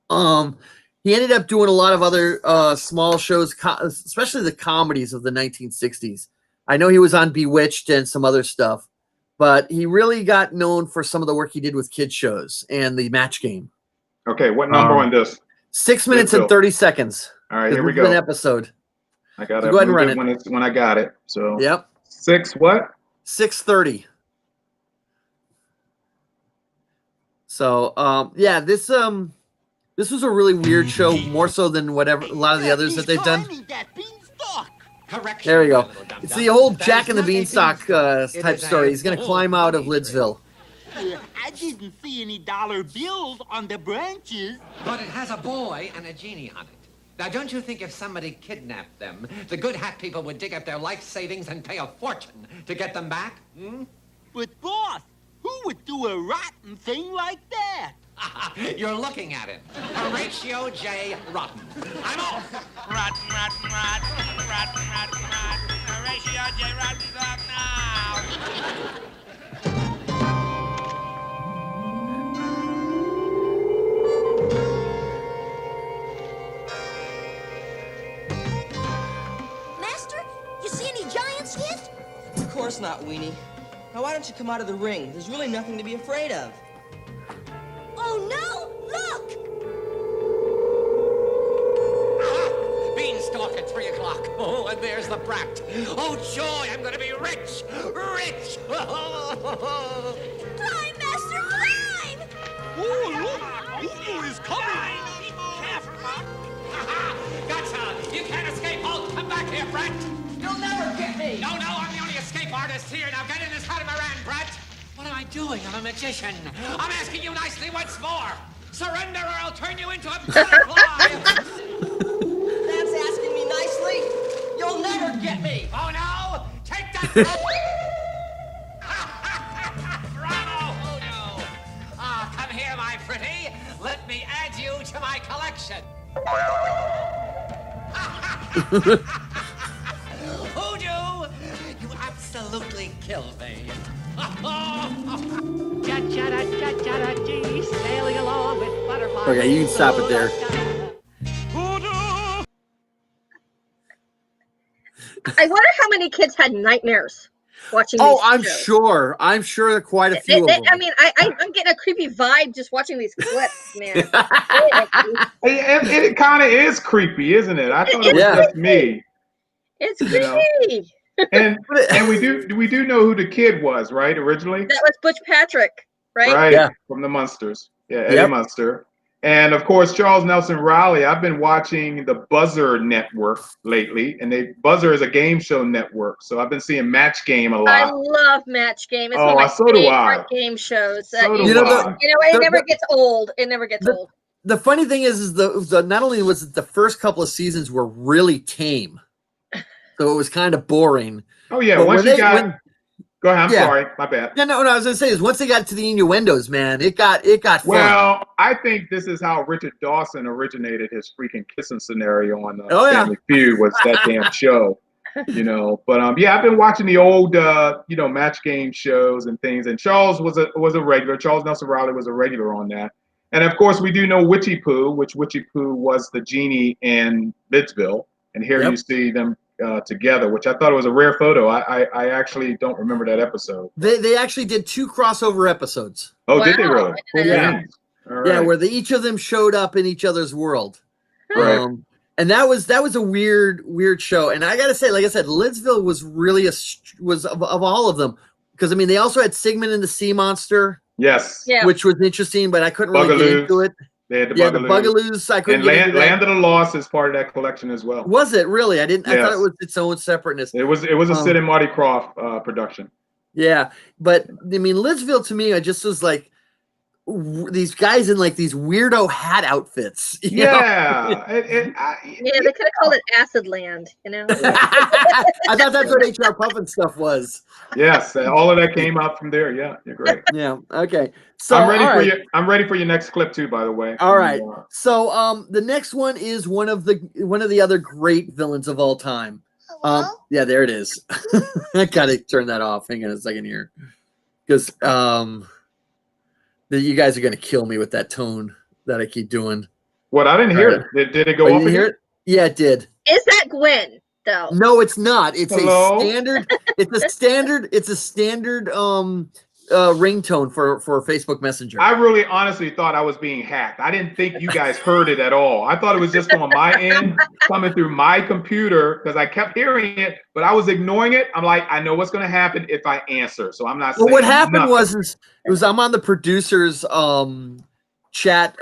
He ended up doing a lot of other small shows, especially the comedies of the 1960s. I know he was on Bewitched and some other stuff, but he really got known for some of the work he did with kids shows and the Match Game.
Okay, what number on this?
6 minutes and 30 seconds.
All right, here we
This is
go.
an episode.
I got
So
it.
go ahead and run it.
When I got it. So
Yep.
6 what?
6:30. So yeah, this was a really weird show, more so than whatever a lot of the others that they've done. There we go. It's the old Jack and the Beanstalk type story. He's gonna climb out of Lidsville.
I didn't see any dollar bills on the branches.
But it has a boy and a genie on it. Now, don't you think if somebody kidnapped them, the good hat people would dig up their life savings and pay a fortune to get them back? Hmm?
But boss, who would do a rotten thing like that?
You're looking at it. Horatio J. Rotten. I'm off.
Rotten, rotten, rotten, rotten, rotten, rotten. Horatio J. Rotten's off now.
Master, you see any giants yet?
Of course not, Weenie. Now why don't you come out of the ring? There's really nothing to be afraid of.
Oh no! Look!
Beanstalk at 3 o'clock. Oh, and there's the brat. Oh, joy, I'm going to be rich. Rich.
Climb, Master, climb!
Oh, look! Uno is coming! Careful, Mom.
Gotcha. You can't escape. Oh, come back here, brat. You'll never get me. No, I'm the only escape artist here. Now get in this catamaran, brat. What am I doing? I'm a magician. I'm asking you nicely once more. Surrender or I'll turn you into a butterfly.
That's asking me nicely. You'll never get me.
Oh, no? Take that. Bravo. Oh, no. Ah, come here, my pretty. Let me add you to my collection. Hoodoo! You absolutely killed me.
Cha-cha-da-cha-cha-da-gee, sailing along with butterflies.
Okay, you can stop it there.
I wonder how many kids had nightmares watching
Oh,
these
I'm
shows.
sure. I'm sure quite a few of them.
I mean, I'm getting a creepy vibe just watching these clips, man.
It kind of is creepy, isn't it? I thought it was just me.
It's
You know?
creepy.
And we do know who the kid was, right? Originally,
That was Butch Patrick, right?
right?
Yeah.
From the Munsters. Yeah, Eddie
Yep.
Munster. And of course, Charles Nelson Riley. I've been watching the Buzzer Network lately, and Buzzer is a game show network. So I've been seeing Match Game a lot.
I love Match Game. It's
Oh,
one of my
so do I.
favorite game shows.
So do
You know,
I.
It never gets old. It never gets old.
The funny thing is the not only was it the first couple of seasons were really tame, so it was kind of boring.
Oh yeah,
But
once
when
you got. Go ahead. I'm
Yeah.
sorry. My bad.
No, I was gonna say is once they got to the innuendos, man, it got fun.
Well, I think this is how Richard Dawson originated his freaking kissing scenario on
Oh, yeah.
Family Feud was that damn show, you know. But yeah, I've been watching the old Match Game shows and things. And Charles was a regular. Charles Nelson Riley was a regular on that. And of course, we do know Witchy Poo, which Witchy Poo was the genie in Lidsville. And here you see them together, which I thought was a rare photo. I actually don't remember that episode.
They actually did 2 crossover episodes.
Oh, did they really?
Yeah.
All
Yeah,
right.
where each of them showed up in each other's world.
Right.
And that was a weird show. And I gotta say, like I said, Lidsville was really was of all of them, because I mean they also had Sigmund and the Sea Monster.
Yes.
Yeah.
Which was interesting, but I couldn't really get into it.
They had the
Yeah, the
Bugaloos.
Bugaloos. I couldn't
And
get into that.
Land of the Lost is part of that collection as well.
Was it really? I didn't. I thought
Yes.
it was its own separateness.
It was a Sid and Marty Krofft production.
Yeah, but I mean, Lidsville to me, I just was like these guys in like these weirdo hat outfits. you know?
Yeah.
Yeah, they could have called it Acid Land, you know?
I thought that's what HR Puffin stuff was.
Yes, all of that came out from there. Yeah, you're great.
Yeah. Okay. So
I'm ready
all
for
right.
you. I'm ready for your next clip too. By the way.
All right. So the next one is one of the other great villains of all time. Yeah, there it is. I gotta turn that off. Hang on a second here, because you guys are gonna kill me with that tone that I keep doing.
What? I didn't hear it. Did it go
Oh, you
off
didn't
again?
hear it? Yeah, it did.
Is that Gwen? though.
No, it's not. It's
Hello?
a standard. It's a standard. It's a standard ringtone for Facebook Messenger.
I really honestly thought I was being hacked. I didn't think you guys heard it at all. I thought it was just on my end coming through my computer because I kept hearing it, but I was ignoring it. I'm like, I know what's going to happen if I answer, so I'm not.
Well,
saying
what happened
nothing.
was I'm on the producers chat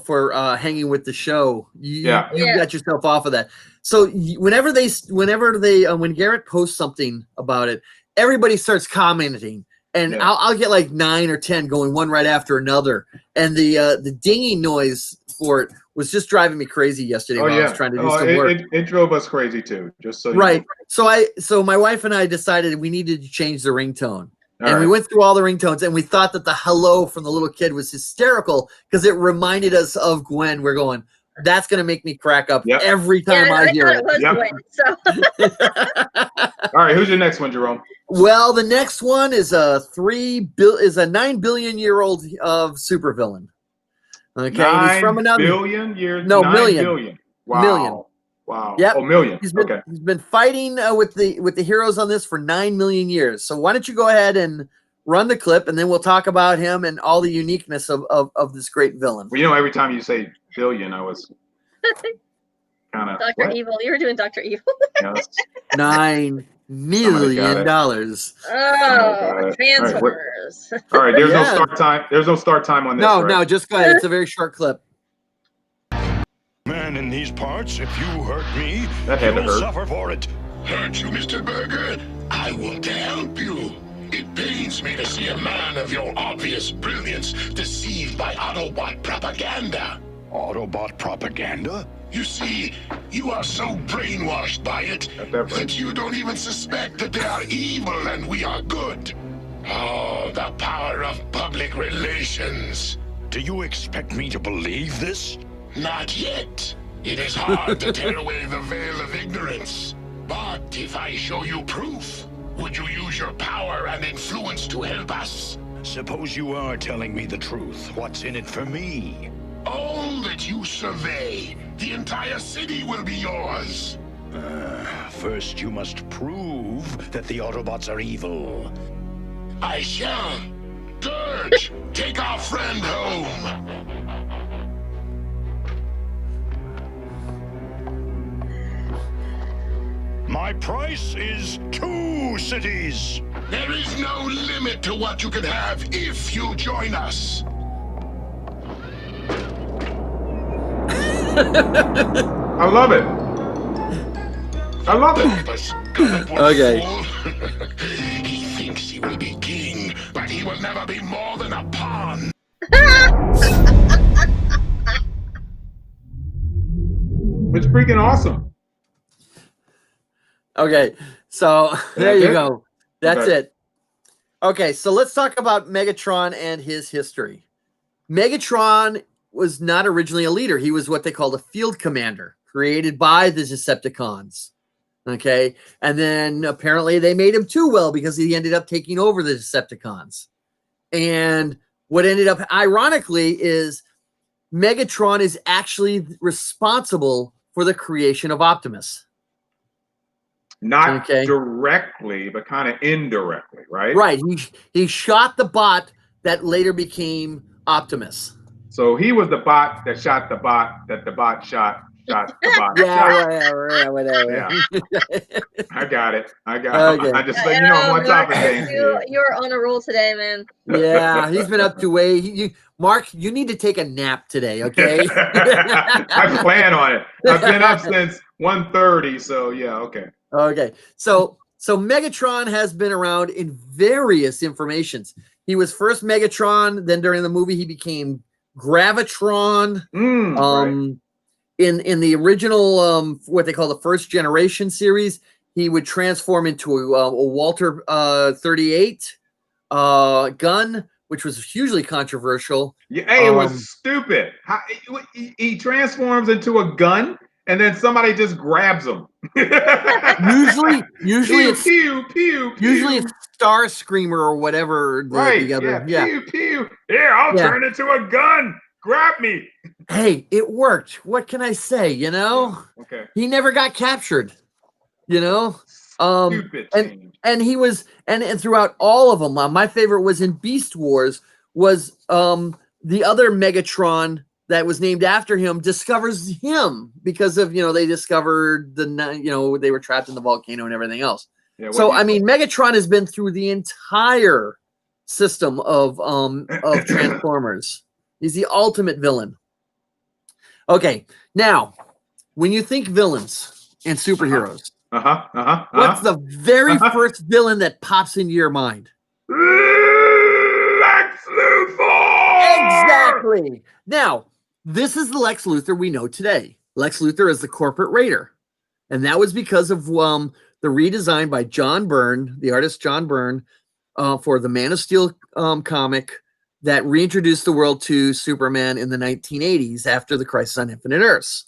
for hanging with the show. You got yourself off of that. So whenever when Garrett posts something about it, everybody starts commenting. And I'll get like 9 or 10 going one right after another. And the dinging noise for it was just driving me crazy yesterday while I was trying to do some work.
It drove us crazy too, just so you
right.
know.
So my wife and I decided we needed to change the ringtone.
All
and we
right.
went through all the ringtones and we thought that the hello from the little kid was hysterical because it reminded us of Gwen. We're going, that's going to make me crack up every time I hear it.
All right, who's your next one, Jerome?
Well, the next one is a 9 billion year old supervillain. Okay, he's from another
billion years.
No,
9
million.
billion. Wow.
Million.
Wow.
Yep.
Oh, million.
He's been fighting with the heroes on this for 9 million years. So why don't you go ahead and run the clip, and then we'll talk about him and all the uniqueness of this great villain.
Well, every time you say billion, I was kind of
Dr. Evil. You were doing Dr. Evil.
Yes.
$9 million.
Oh, Transformers.
All right, there's no start time. There's no start time on this.
No, just go ahead. It's a very short clip.
Man in these parts, if you hurt me,
that had to
you'll
hurt.
suffer for it.
Hurt you, Mr. Burger? I want to help you. It pains me to see a man of your obvious brilliance deceived by Autobot propaganda.
Autobot propaganda?
You see, you are so brainwashed by it that you don't even suspect that they are evil and we are good. Oh, the power of public relations.
Do you expect me to believe this?
Not yet. It is hard to tear away the veil of ignorance. But if I show you proof, would you use your power and influence to help us?
Suppose you are telling me the truth. What's in it for me?
All that you survey, the entire city will be yours.
First, you must prove that the Autobots are evil.
I shall. Dirge, take our friend home.
My price is 2 cities.
There is no limit to what you can have if you join us.
I love it. I love it.
Okay.
He thinks he will be king, but he will never be more than a pawn.
It's freaking awesome.
Okay, so there you go. That's
Okay.
it. Okay, so let's talk about Megatron and his history. Megatron was not originally a leader. He was what they called a field commander, created by the Decepticons. Okay, and then apparently they made him too well because he ended up taking over the Decepticons. And what ended up, ironically, is Megatron is actually responsible for the creation of Optimus.
Not directly, but kind of indirectly, right?
Right. He shot the bot that later became Optimus.
So he was the bot that shot the bot that the bot shot the bot.
Yeah, whatever.
Yeah. I got it. Okay. I just let you know I'm on top of things.
You're on a roll today, man.
Yeah, he's been up to way. Mark, you need to take a nap today, okay?
I plan on it. I've been up since 1:30, so yeah, okay.
Okay, so Megatron has been around in various informations. He was first Megatron, then during the movie he became Gravitron.
Right.
In the original what they call the first generation series, he would transform into a Walter 38 gun, which was hugely controversial.
Yeah, hey, it was stupid. He transforms into a gun, and then somebody just grabs him.
usually
pew,
it's
pew, pew,
usually it's Star Screamer or whatever.
Right. Pew, pew. Here, I'll turn into a gun. Grab me.
Hey, it worked. What can I say?
Okay.
He never got captured. You know,
Stupid change.
and he was and throughout all of them, my favorite was in Beast Wars. Was the other Megatron that was named after him discovers him because of they discovered they were trapped in the volcano and everything else.
Yeah,
so I mean, Megatron has been through the entire system of Transformers. He's the ultimate villain. Okay, now when you think villains and superheroes, what's the very first villain that pops into your mind?
Lex Luthor!
Exactly. Now, this is the Lex Luthor we know today. Lex Luthor is the corporate raider. And that was because of the redesign by John Byrne, the artist John Byrne, for the Man of Steel comic that reintroduced the world to Superman in the 1980s after the Crisis on Infinite Earths.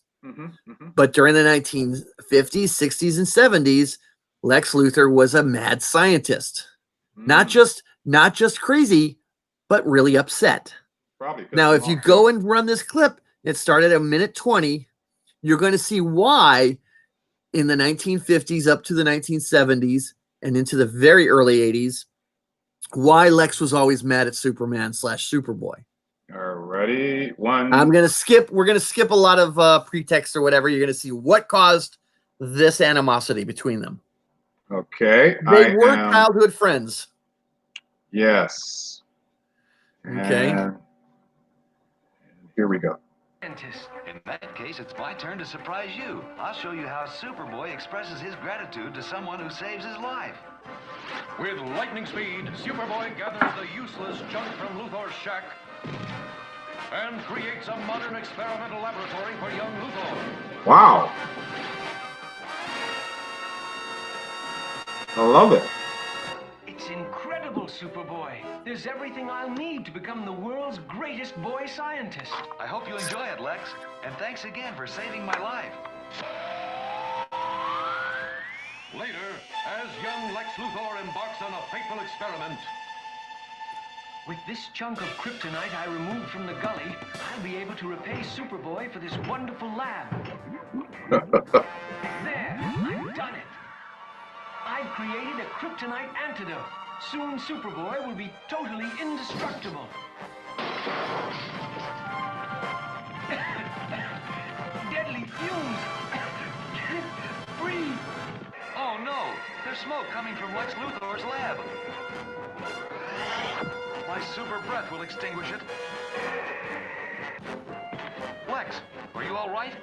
But during the 1950s, 60s, and 70s, Lex Luthor was a mad scientist. Not just crazy, but really upset.
Probably.
Now, if you go and run this clip, it started at 1:20. You're going to see why in the 1950s up to the 1970s and into the very early 80s, why Lex was always mad at Superman / Superboy.
Alrighty, we're
going to skip a lot of pretext or whatever. You're going to see what caused this animosity between them.
Okay.
They were childhood friends.
Yes.
Okay.
And here we go.
In that case, it's my turn to surprise you. I'll show you how Superboy expresses his gratitude to someone who saves his life.
With lightning speed, Superboy gathers the useless junk from Luthor's shack and creates a modern experimental laboratory for young Luthor.
Wow. I love it.
It's incredible, Superboy. There's everything I'll need to become the world's greatest boy scientist. I hope you enjoy it, Lex. And thanks again for saving my life.
Later, as young Lex Luthor embarks on a fateful experiment.
With this chunk of kryptonite I removed from the gully, I'll be able to repay Superboy for this wonderful lab. There, I've done it. I've created a kryptonite antidote. Soon Superboy will be totally indestructible. Deadly fumes. Breathe. Oh no, there's smoke coming from Lex Luthor's lab. My super breath will extinguish it. Lex, are you all right?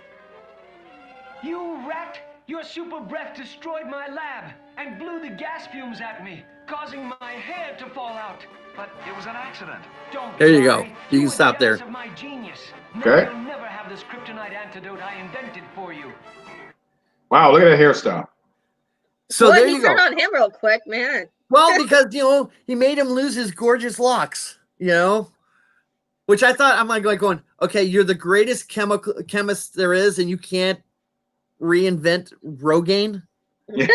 You rat! Your super breath destroyed my lab and blew the gas fumes at me, causing my hair to fall out. But it was an accident. Don't
There you go.
worry.
You can stop there.
Of my genius.
Okay.
Now you'll never have this kryptonite antidote I invented for you.
Wow, look at that hairstyle.
So
Boy,
there
you
you go.
turned on him real quick, man.
Well, because he made him lose his gorgeous locks, which I thought I'm like going, okay, you're the greatest chemist there is, and you can't reinvent Rogaine.
Yeah,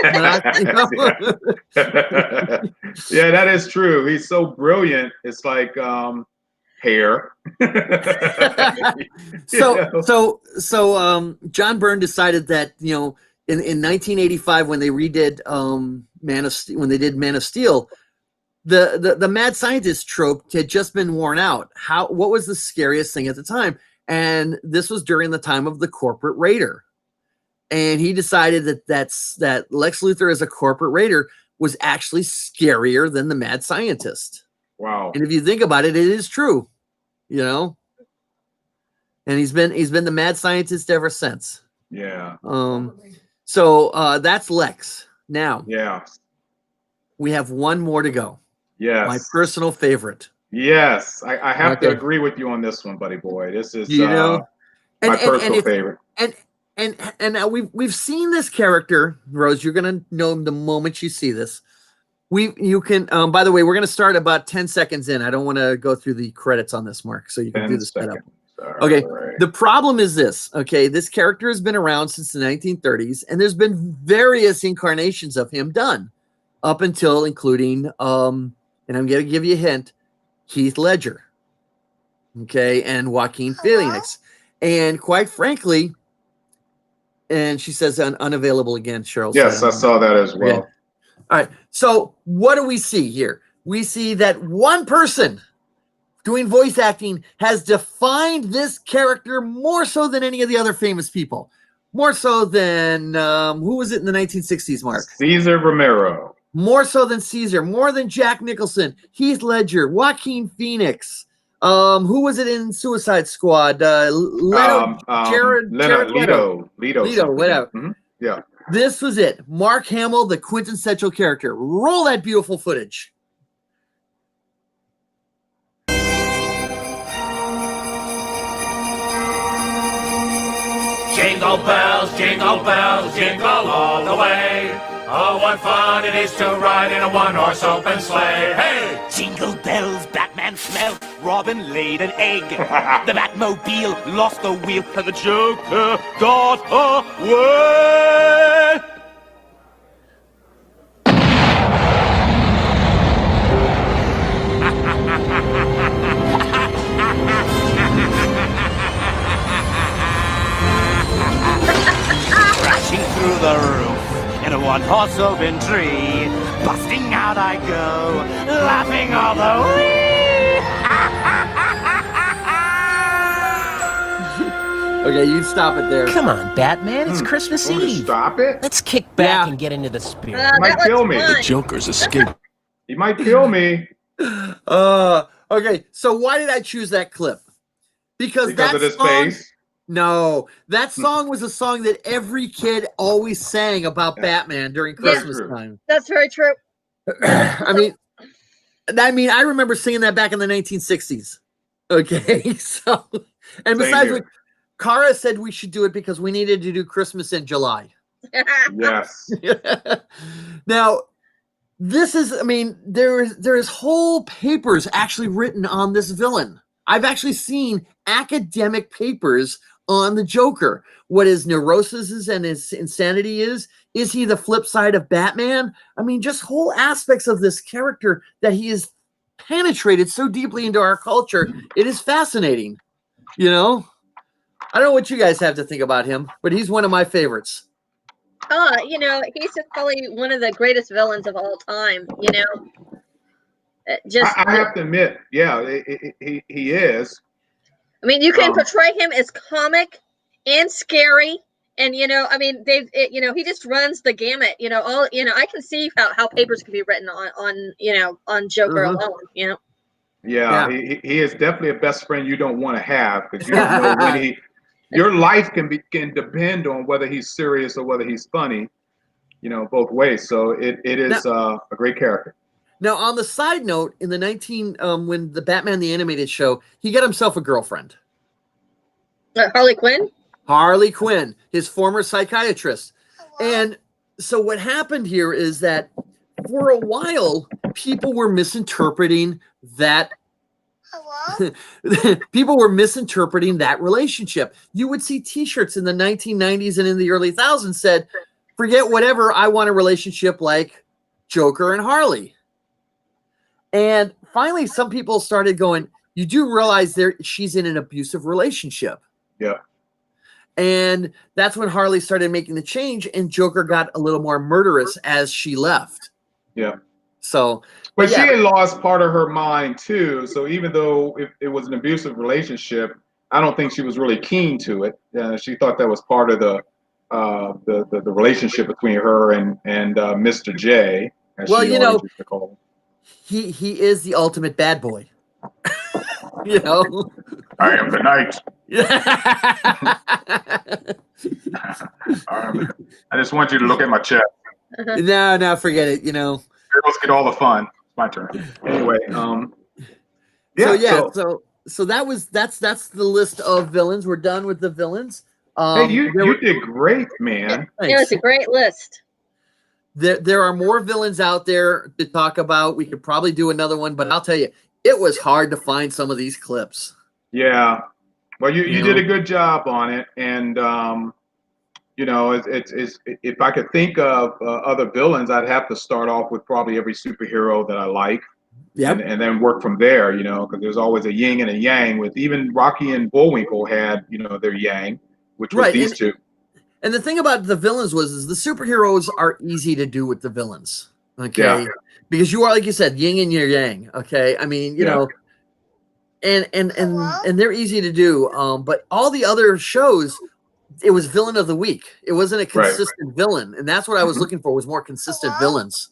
yeah, that is true. He's so brilliant. It's like hair.
So John Byrne decided that in 1985 when they redid Man of Steel, the mad scientist trope had just been worn out. What was the scariest thing at the time? And this was during the time of the corporate raider. And he decided that Lex Luthor as a corporate raider was actually scarier than the mad scientist.
Wow.
And if you think about it, it is true, And he's been the mad scientist ever since.
Yeah.
So that's Lex. Now,
yeah,
we have one more to go.
Yes.
My personal favorite.
Yes. I have to agree with you on this one, buddy boy. This is my personal favorite.
And we've seen this character, Rose. You're gonna know him the moment you see this. You can. By the way, we're gonna start about 10 seconds in. I don't want to go through the credits on this, Mark, so you can do the setup. Okay.
Right.
The problem is this. Okay, this character has been around since the 1930s, and there's been various incarnations of him done, up until including and I'm gonna give you a hint, Heath Ledger. Okay, and Joaquin Phoenix, and quite frankly. And she says unavailable again, Cheryl.
Yes,
said.
I saw that as well.
Okay. All right. So what do we see here? We see that one person doing voice acting has defined this character more so than any of the other famous people. More so than who was it in the 1960s, Mark?
Cesar Romero.
More so than Caesar. More than Jack Nicholson, Heath Ledger, Joaquin Phoenix. Who was it in Suicide Squad? Leto, Jared Leto, whatever.
Mm-hmm. Yeah.
This was it. Mark Hamill, the quintessential character. Roll that beautiful footage.
Jingle bells, jingle all the way. Oh, what fun it is to ride in a one-horse open sleigh. Hey!
Jingle bells, Batman smell, Robin laid an egg. The Batmobile lost the wheel, and the Joker got away. Crashing through the roof in a one-horse open tree, busting out I go, laughing all the way.
Okay, you stop it there.
Come on, Batman. It's Christmas Eve.
Stop it.
Let's kick back and get into the spirit.
He might kill me.
The
Joker's escape.
He might kill me.
Okay, so why did I choose that clip? Because that
of his
song,
face?
No, that song was a song that every kid always sang about Batman during Christmas time.
That's very true.
I mean, I remember singing that back in the 1960s. Okay, so and besides, like, Kara said we should do it because we needed to do Christmas in July.
Yes.
Now, this is, I mean, there's whole papers actually written on this villain. I've actually seen academic papers on the Joker. What his neurosis and his insanity is he the flip side of Batman? I mean, just whole aspects of this character that he has penetrated so deeply into our culture. It is fascinating. You know? I don't know what you guys have to think about him, but he's one of my favorites.
You know, he's just probably one of the greatest villains of all time, you know?
I have to admit, yeah, he is.
I mean, you can portray him as comic and scary, and you know, I mean, you know, he just runs the gamut. You know, I can see how papers can be written on Joker alone. You know.
Yeah. He is definitely a best friend you don't want to have, because you don't know when your life can depend on whether he's serious or whether he's funny. You know, both ways. So it is a great character.
Now, on the side note, in the when the Batman the Animated Show, he got himself a girlfriend.
Harley Quinn?
Harley Quinn, his former psychiatrist. And so what happened here is that for a while, people were misinterpreting that. People were misinterpreting that relationship. You would see T-shirts in the 1990s and in the early 2000s said, "Forget whatever, I want a relationship like Joker and Harley." And finally, some people started going, you do realize she's in an abusive relationship.
Yeah.
And that's when Harley started making the change, and Joker got a little more murderous as she left.
Yeah.
So,
but she had lost part of her mind too. So even though it was an abusive relationship, I don't think she was really keen to it. She thought that was part of the relationship between her and Mr. J.
Well, you know, he is the ultimate bad boy. You know,
I am the knight. I just want you to look at my chest.
No, forget it. You know,
girls get all the fun. It's my turn. Anyway,
So that's the list of villains. We're done with the villains.
Hey, you did great, man.
It was a great list.
There are more villains out there to talk about. We could probably do another one, but I'll tell you, it was hard to find some of these clips.
Yeah. Well, you did a good job on it. And, you know, it's if I could think of other villains, I'd have to start off with probably every superhero that I like.
Yeah.
And then work from there, you know, because there's always a yin and a yang. With even Rocky and Bullwinkle had, you know, their yang, which was these two.
And the thing about the villains is the superheroes are easy to do with the villains. Okay.
Yeah.
Because you are, like you said, yin and your yang. Okay. I mean, you know, and they're easy to do. But all the other shows, it was villain of the week. It wasn't a consistent villain. And that's what I was looking for, was more consistent villains.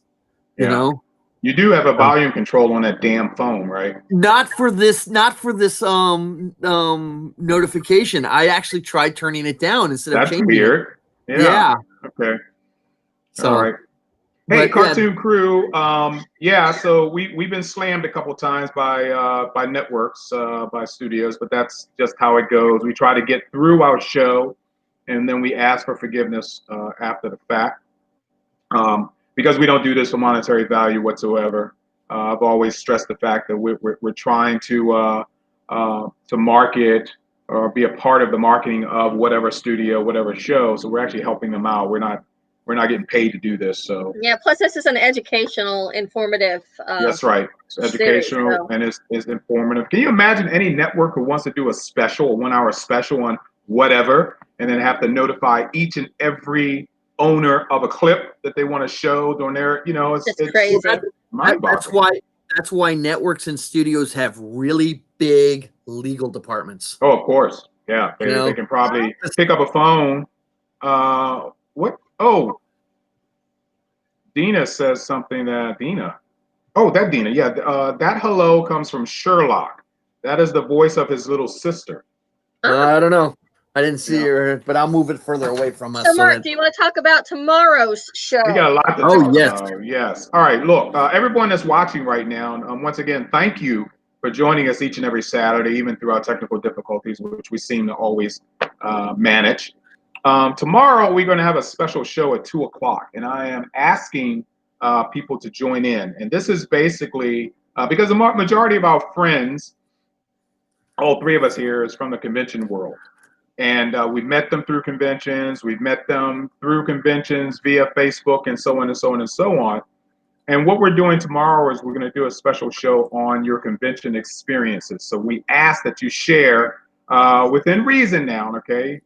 You know?
You do have a volume control on that damn phone, right?
Not for this notification. I actually tried turning it down instead of changing
weird.
it. Yeah.
Okay.
So,
all right. Hey, Cartoon Crew. So we've been slammed a couple times by networks, by studios, but that's just how it goes. We try to get through our show, and then we ask for forgiveness after the fact. Because we don't do this for monetary value whatsoever. I've always stressed the fact that we're trying to market or be a part of the marketing of whatever studio, whatever show. So we're actually helping them out. We're not getting paid to do this. So
yeah. Plus, this is an educational, informative.
That's right. It's educational
series, so.
And it's informative. Can you imagine any network who wants to do a 1-hour special on whatever, and then have to notify each and every owner of a clip that they want to show during their, it's
crazy.
That's why networks and studios have really big legal departments.
Oh, of course. Yeah. They can probably pick up a phone. What? Oh, Dina says something that Dina. Oh, that Dina. Yeah. That hello comes from Sherlock. That is the voice of his little sister.
I don't know. I didn't see her, but I'll move it further away from us.
So, Mark, do you want to talk about tomorrow's show?
We got a lot to talk about. Yes. All right. Look, everyone that's watching right now, once again, thank you for joining us each and every Saturday, even through our technical difficulties, which we seem to always manage. Tomorrow, we're going to have a special show at 2 o'clock, and I am asking people to join in. And this is basically because the majority of our friends, all three of us here, is from the convention world. And we've met them through conventions. We've met them through conventions via Facebook and so on and so on and so on. And what we're doing tomorrow is we're going to do a special show on your convention experiences. So we ask that you share within reason now, okay?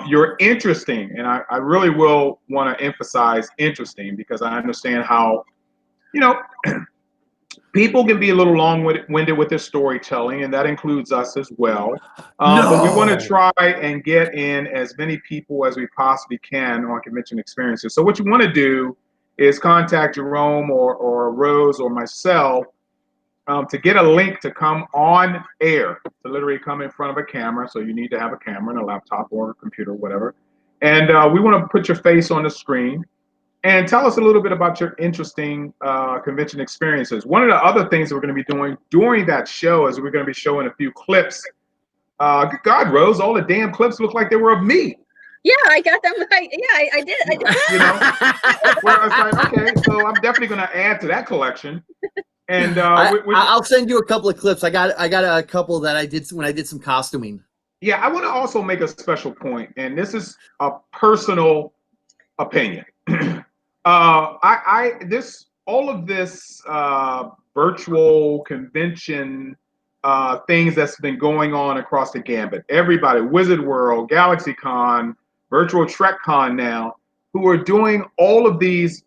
You're interesting. And I really will want to emphasize interesting, because I understand how, people can be a little long-winded with their storytelling, and that includes us as well. But we want to try and get in as many people as we possibly can on convention experiences. So what you want to do is contact Jerome or Rose or myself to get a link to come on air, to literally come in front of a camera. So you need to have a camera and a laptop or a computer, whatever. And we want to put your face on the screen. And tell us a little bit about your interesting convention experiences. One of the other things that we're going to be doing during that show is we're going to be showing a few clips. Good God, Rose, all the damn clips look like they were of me.
Yeah, I got them right. Yeah, I did.
Well, it's like, okay, so I'm definitely going to add to that collection. And
I'll send you a couple of clips. I got a couple that I did when I did some costuming.
Yeah, I want to also make a special point, and this is a personal opinion. All of this virtual convention things that's been going on across the gambit. Everybody, Wizard World, GalaxyCon, Virtual TrekCon now, who are doing all of these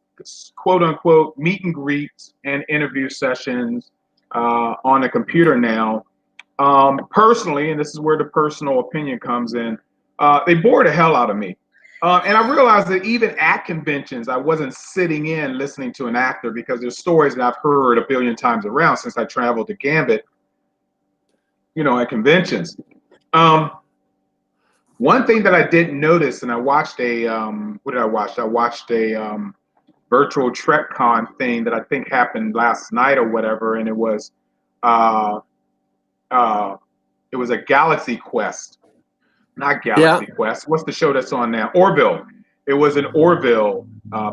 quote unquote meet and greets and interview sessions on a computer now. Personally, and this is where the personal opinion comes in, they bore the hell out of me. And I realized that even at conventions, I wasn't sitting in listening to an actor, because there's stories that I've heard a billion times around since I traveled to Gambit, at conventions. One thing that I didn't notice, and I watched what did I watch? I watched a virtual TrekCon thing that I think happened last night or whatever, and it was a Galaxy Quest. Not Galaxy Quest. What's the show that's on now? Orville. It was an Orville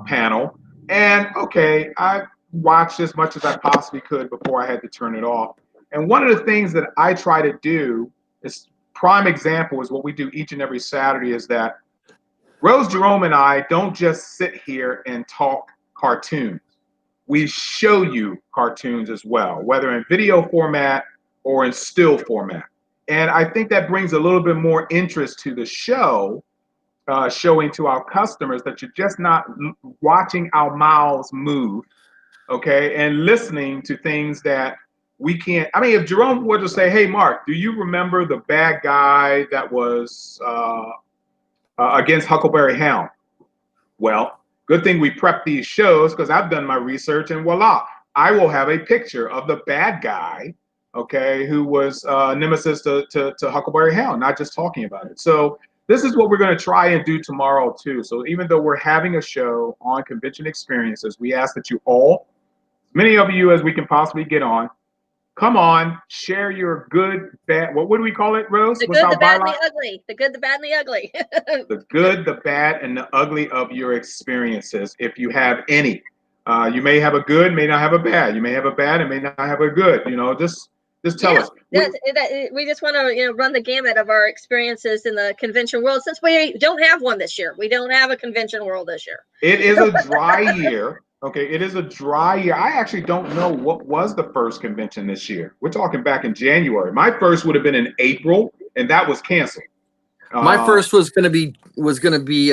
panel. And okay, I watched as much as I possibly could before I had to turn it off. And one of the things that I try to do is, prime example is what we do each and every Saturday, is that Rose, Jerome, and I don't just sit here and talk cartoons. We show you cartoons as well, whether in video format or in still format. And I think that brings a little bit more interest to the show, showing to our customers that you're just not watching our mouths move, okay, and listening to things that we can't. I mean, if Jerome were to say, "Hey, Mark, do you remember the bad guy that was against Huckleberry Hound?" Well, good thing we prep these shows because I've done my research, and voila, I will have a picture of the bad guy, okay, who was nemesis to Huckleberry Hound, not just talking about it. So this is what we're going to try and do tomorrow too. So even though we're having a show on convention experiences, we ask that you all, many of you as we can possibly get on, come on, share your good, bad, what do we call it, Rose?
The good, the bad, and the ugly. The good, the bad, and the ugly.
The good, the bad, and the ugly of your experiences, if you have any. You may have a good, may not have a bad. You may have a bad and may not have a good. You know, just tell us.
We just want to run the gamut of our experiences in the convention world since we don't have one this year. We don't have a convention world this year.
It is a dry year. Okay, it is a dry year. I actually don't know what was the first convention this year. We're talking back in January. My first would have been in April, and that was canceled.
My first was going to be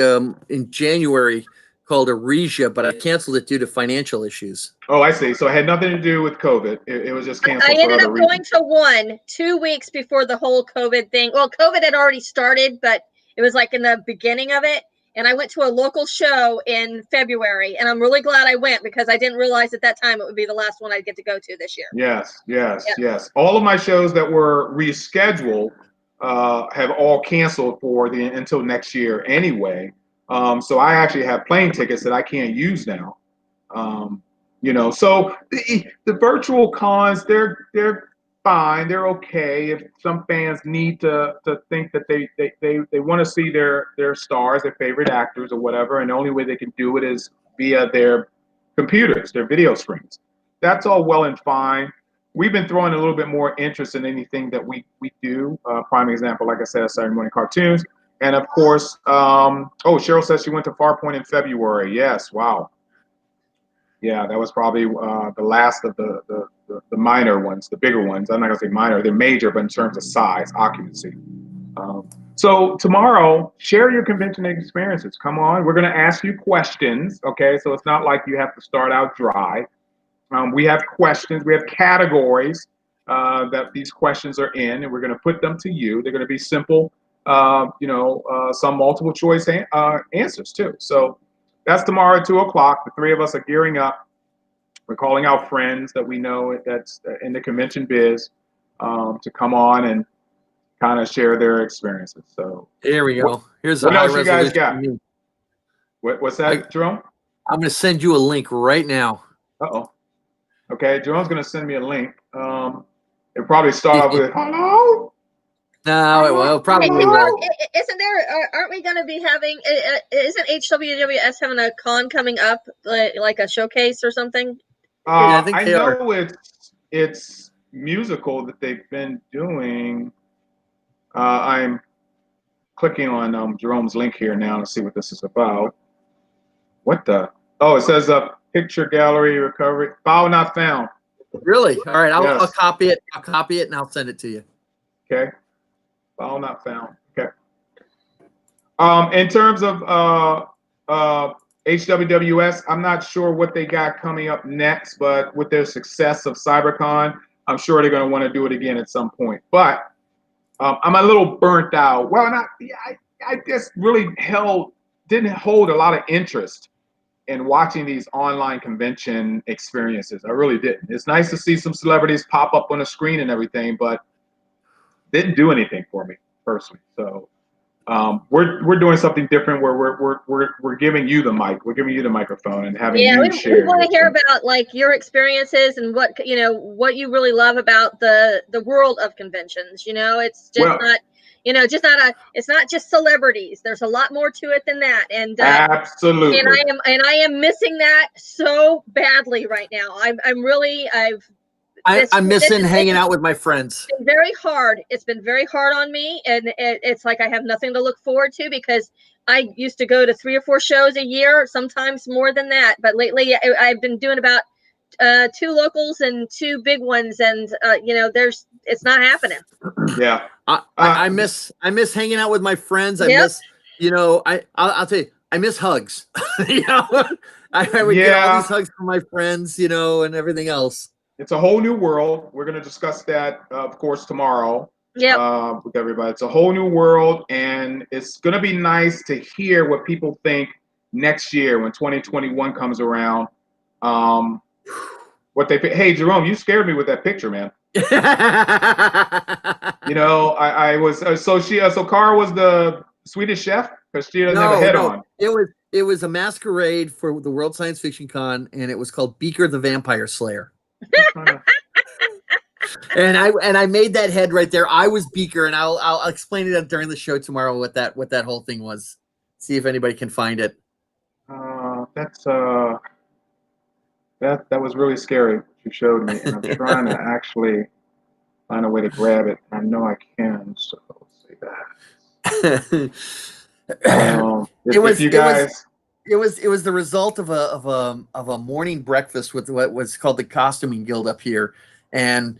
in January, called Aresia, but I canceled it due to financial issues.
Oh, I see. So it had nothing to do with COVID. It was just canceled.
I ended up going to one 2 weeks before the whole COVID thing. Well, COVID had already started, but it was like in the beginning of it. And I went to a local show in February, and I'm really glad I went because I didn't realize at that time it would be the last one I'd get to go to this year.
Yes. All of my shows that were rescheduled have all canceled until next year anyway. So I actually have plane tickets that I can't use now. So the virtual cons, they're fine, they're okay. If some fans need to think that they want to see their stars, their favorite actors or whatever, and the only way they can do it is via their computers, their video screens. That's all well and fine. We've been throwing a little bit more interest in anything that we do. Prime example, like I said, Saturday morning cartoons. And of course, Cheryl says she went to Farpoint in February. Yes, wow. Yeah, that was probably the last of the minor ones, the bigger ones. I'm not gonna say minor; they're major, but in terms of size, occupancy. So tomorrow, share your convention experiences. Come on, we're gonna ask you questions. Okay, so it's not like you have to start out dry. We have questions. We have categories that these questions are in, and we're gonna put them to you. They're gonna be simple. Some multiple choice answers too. So that's tomorrow at 2:00. The three of us are gearing up. We're calling out friends that we know that's in the convention biz to come on and kind of share their experiences. So
there we go. Here's
what else you guys got? What's that, Jerome?
I'm going to send you a link right now.
Okay, Jerome's going to send me a link. It'll probably start off with hello.
No, it will probably.
Isn't there? Aren't we going to be having? Isn't HWWS having a con coming up, like a showcase or something?
I think they
know it's musical that they've been doing. I'm clicking on Jerome's link here now to see what this is about. What the? Oh, it says picture gallery recovery file not found.
Really? All right, I'll copy it. I'll copy it and I'll send it to you.
Okay. File not found. Okay. In terms of HWWS, I'm not sure what they got coming up next, but with their success of CyberCon, I'm sure they're going to want to do it again at some point. But I'm a little burnt out. Well, I just really didn't hold a lot of interest in watching these online convention experiences. I really didn't. It's nice to see some celebrities pop up on the screen and everything, but didn't do anything for me personally. So we're doing something different where we're giving you the mic, we're giving you the microphone and having you share.
We want to hear about like your experiences and what you really love about the world of conventions. It's just it's not just celebrities. There's a lot more to it than that. And
absolutely.
And I am missing that so badly right now.
I'm missing hanging out with my friends.
It's been very hard. It's been very hard on me, and it's like I have nothing to look forward to because I used to go to 3 or 4 shows a year, sometimes more than that. But lately, I've been doing about 2 locals and 2 big ones, and it's not happening.
Yeah,
I miss hanging out with my friends. I miss You know, I'll tell you, I miss hugs. You know, I would get all these hugs from my friends, you know, and everything else.
It's a whole new world. We're going to discuss that, of course, tomorrow. With everybody. It's a whole new world, and it's going to be nice to hear what people think next year when 2021 comes around. What they hey, Jerome, you scared me with that picture, man. You know, I was so Cara was the Swedish chef because she doesn't have a head on.
It was a masquerade for the World Science Fiction Con, and it was called Beaker the Vampire Slayer. And I made that head right there. I was Beaker, and I'll explain it during the show tomorrow what that whole thing was. See if anybody can find it.
That was really scary. You showed me, and I'm trying to actually find a way to grab it. I know I can, so let's see that.
It was the result of a morning breakfast with what was called the Costuming Guild up here, and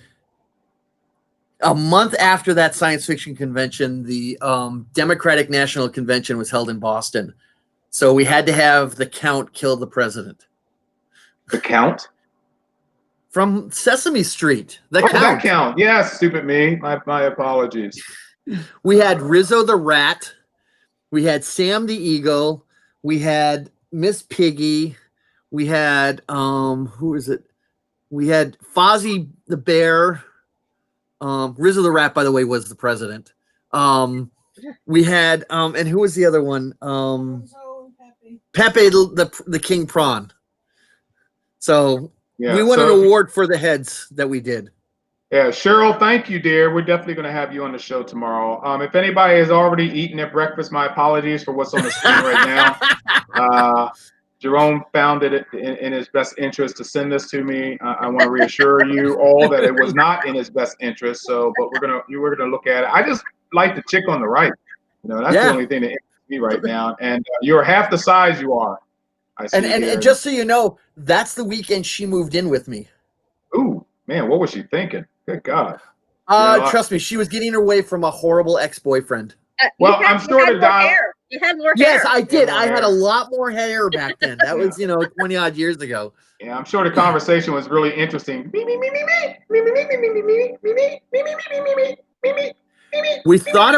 a month after that science fiction convention, the Democratic National Convention was held in Boston. So we had to have the Count kill the president.
The Count?
From Sesame Street.
That Count. Yes, stupid me. My apologies.
We had Rizzo the Rat. We had Sam the Eagle. We had Miss Piggy. We had who is it? We had Fozzie the Bear. Rizzo the Rat, by the way, was the president. We had and who was the other one? Pepe the King Prawn. So we won an award for the heads that we did.
Yeah, Cheryl, thank you, dear. We're definitely going to have you on the show tomorrow. If anybody has already eaten their breakfast, my apologies for what's on the screen right now. Jerome found it in his best interest to send this to me. I want to reassure you all that it was not in his best interest. So, but we're gonna look at it. I just like the chick on the right. You know, that's the only thing that interests me right now. And you're half the size you are. I see
and just so you know, that's the weekend she moved in with me.
Ooh, man, what was she thinking? Good God.
Trust me, she was getting away from a horrible ex-boyfriend.
Well, I'm sure the
hair. You had more hair.
Yes, I did. I had a lot more hair back then. That was, 20 odd years ago.
Yeah, I'm sure the conversation was really interesting.
We thought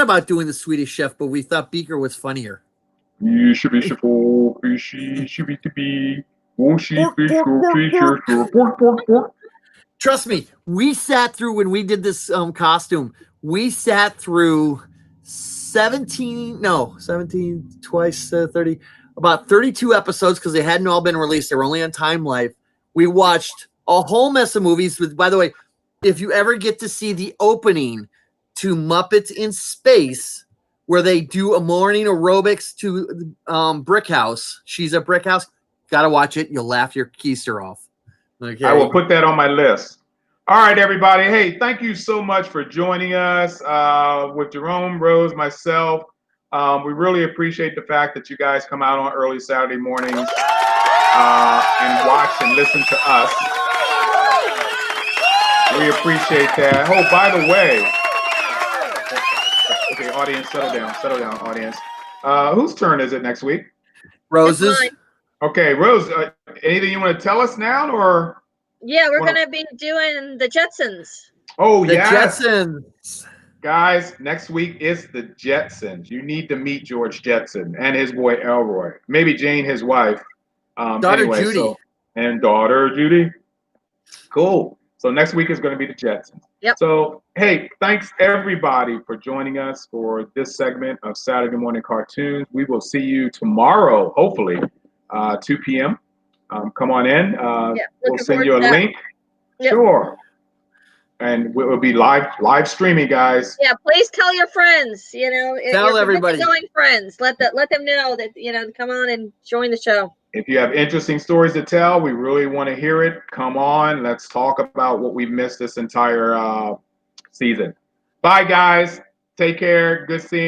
about doing the Swedish Chef, but we thought Beaker was funnier. Trust me, we sat through when we did this costume. We sat through 17 twice 30, about 32 episodes because they hadn't all been released. They were only on Time Life. We watched a whole mess of movies. By the way, if you ever get to see the opening to Muppets in Space, where they do a morning aerobics to Brick House, she's a Brick House. Gotta watch it. You'll laugh your keister off. Okay.
I will put that on my list. All right, everybody. Hey, thank you so much for joining us with Jerome, Rose, myself. We really appreciate the fact that you guys come out on early Saturday mornings and watch and listen to us. We appreciate that. Oh, by the way, okay, audience, settle down, audience. Whose turn is it next week?
Rose's.
Okay, Rose, anything you want to tell us now, or?
Yeah, we're going to be doing the Jetsons.
Oh,
the
yes.
Jetsons.
Guys, next week is the Jetsons. You need to meet George Jetson and his boy Elroy. Maybe Jane, his wife.
Daughter Judy.
And daughter Judy. Cool. So next week is going to be the Jetsons.
Yep.
So, hey, thanks everybody for joining us for this segment of Saturday Morning Cartoons. We will see you tomorrow, hopefully, 2 p.m. Come on in. We'll send you a link.
Yep.
Sure. And we'll be live streaming, guys.
Yeah, please tell your friends.
Tell everybody.
Going friends. Let them know that come on and join the show.
If you have interesting stories to tell, we really want to hear it. Come on, let's talk about what we've missed this entire season. Bye, guys. Take care. Good seeing you.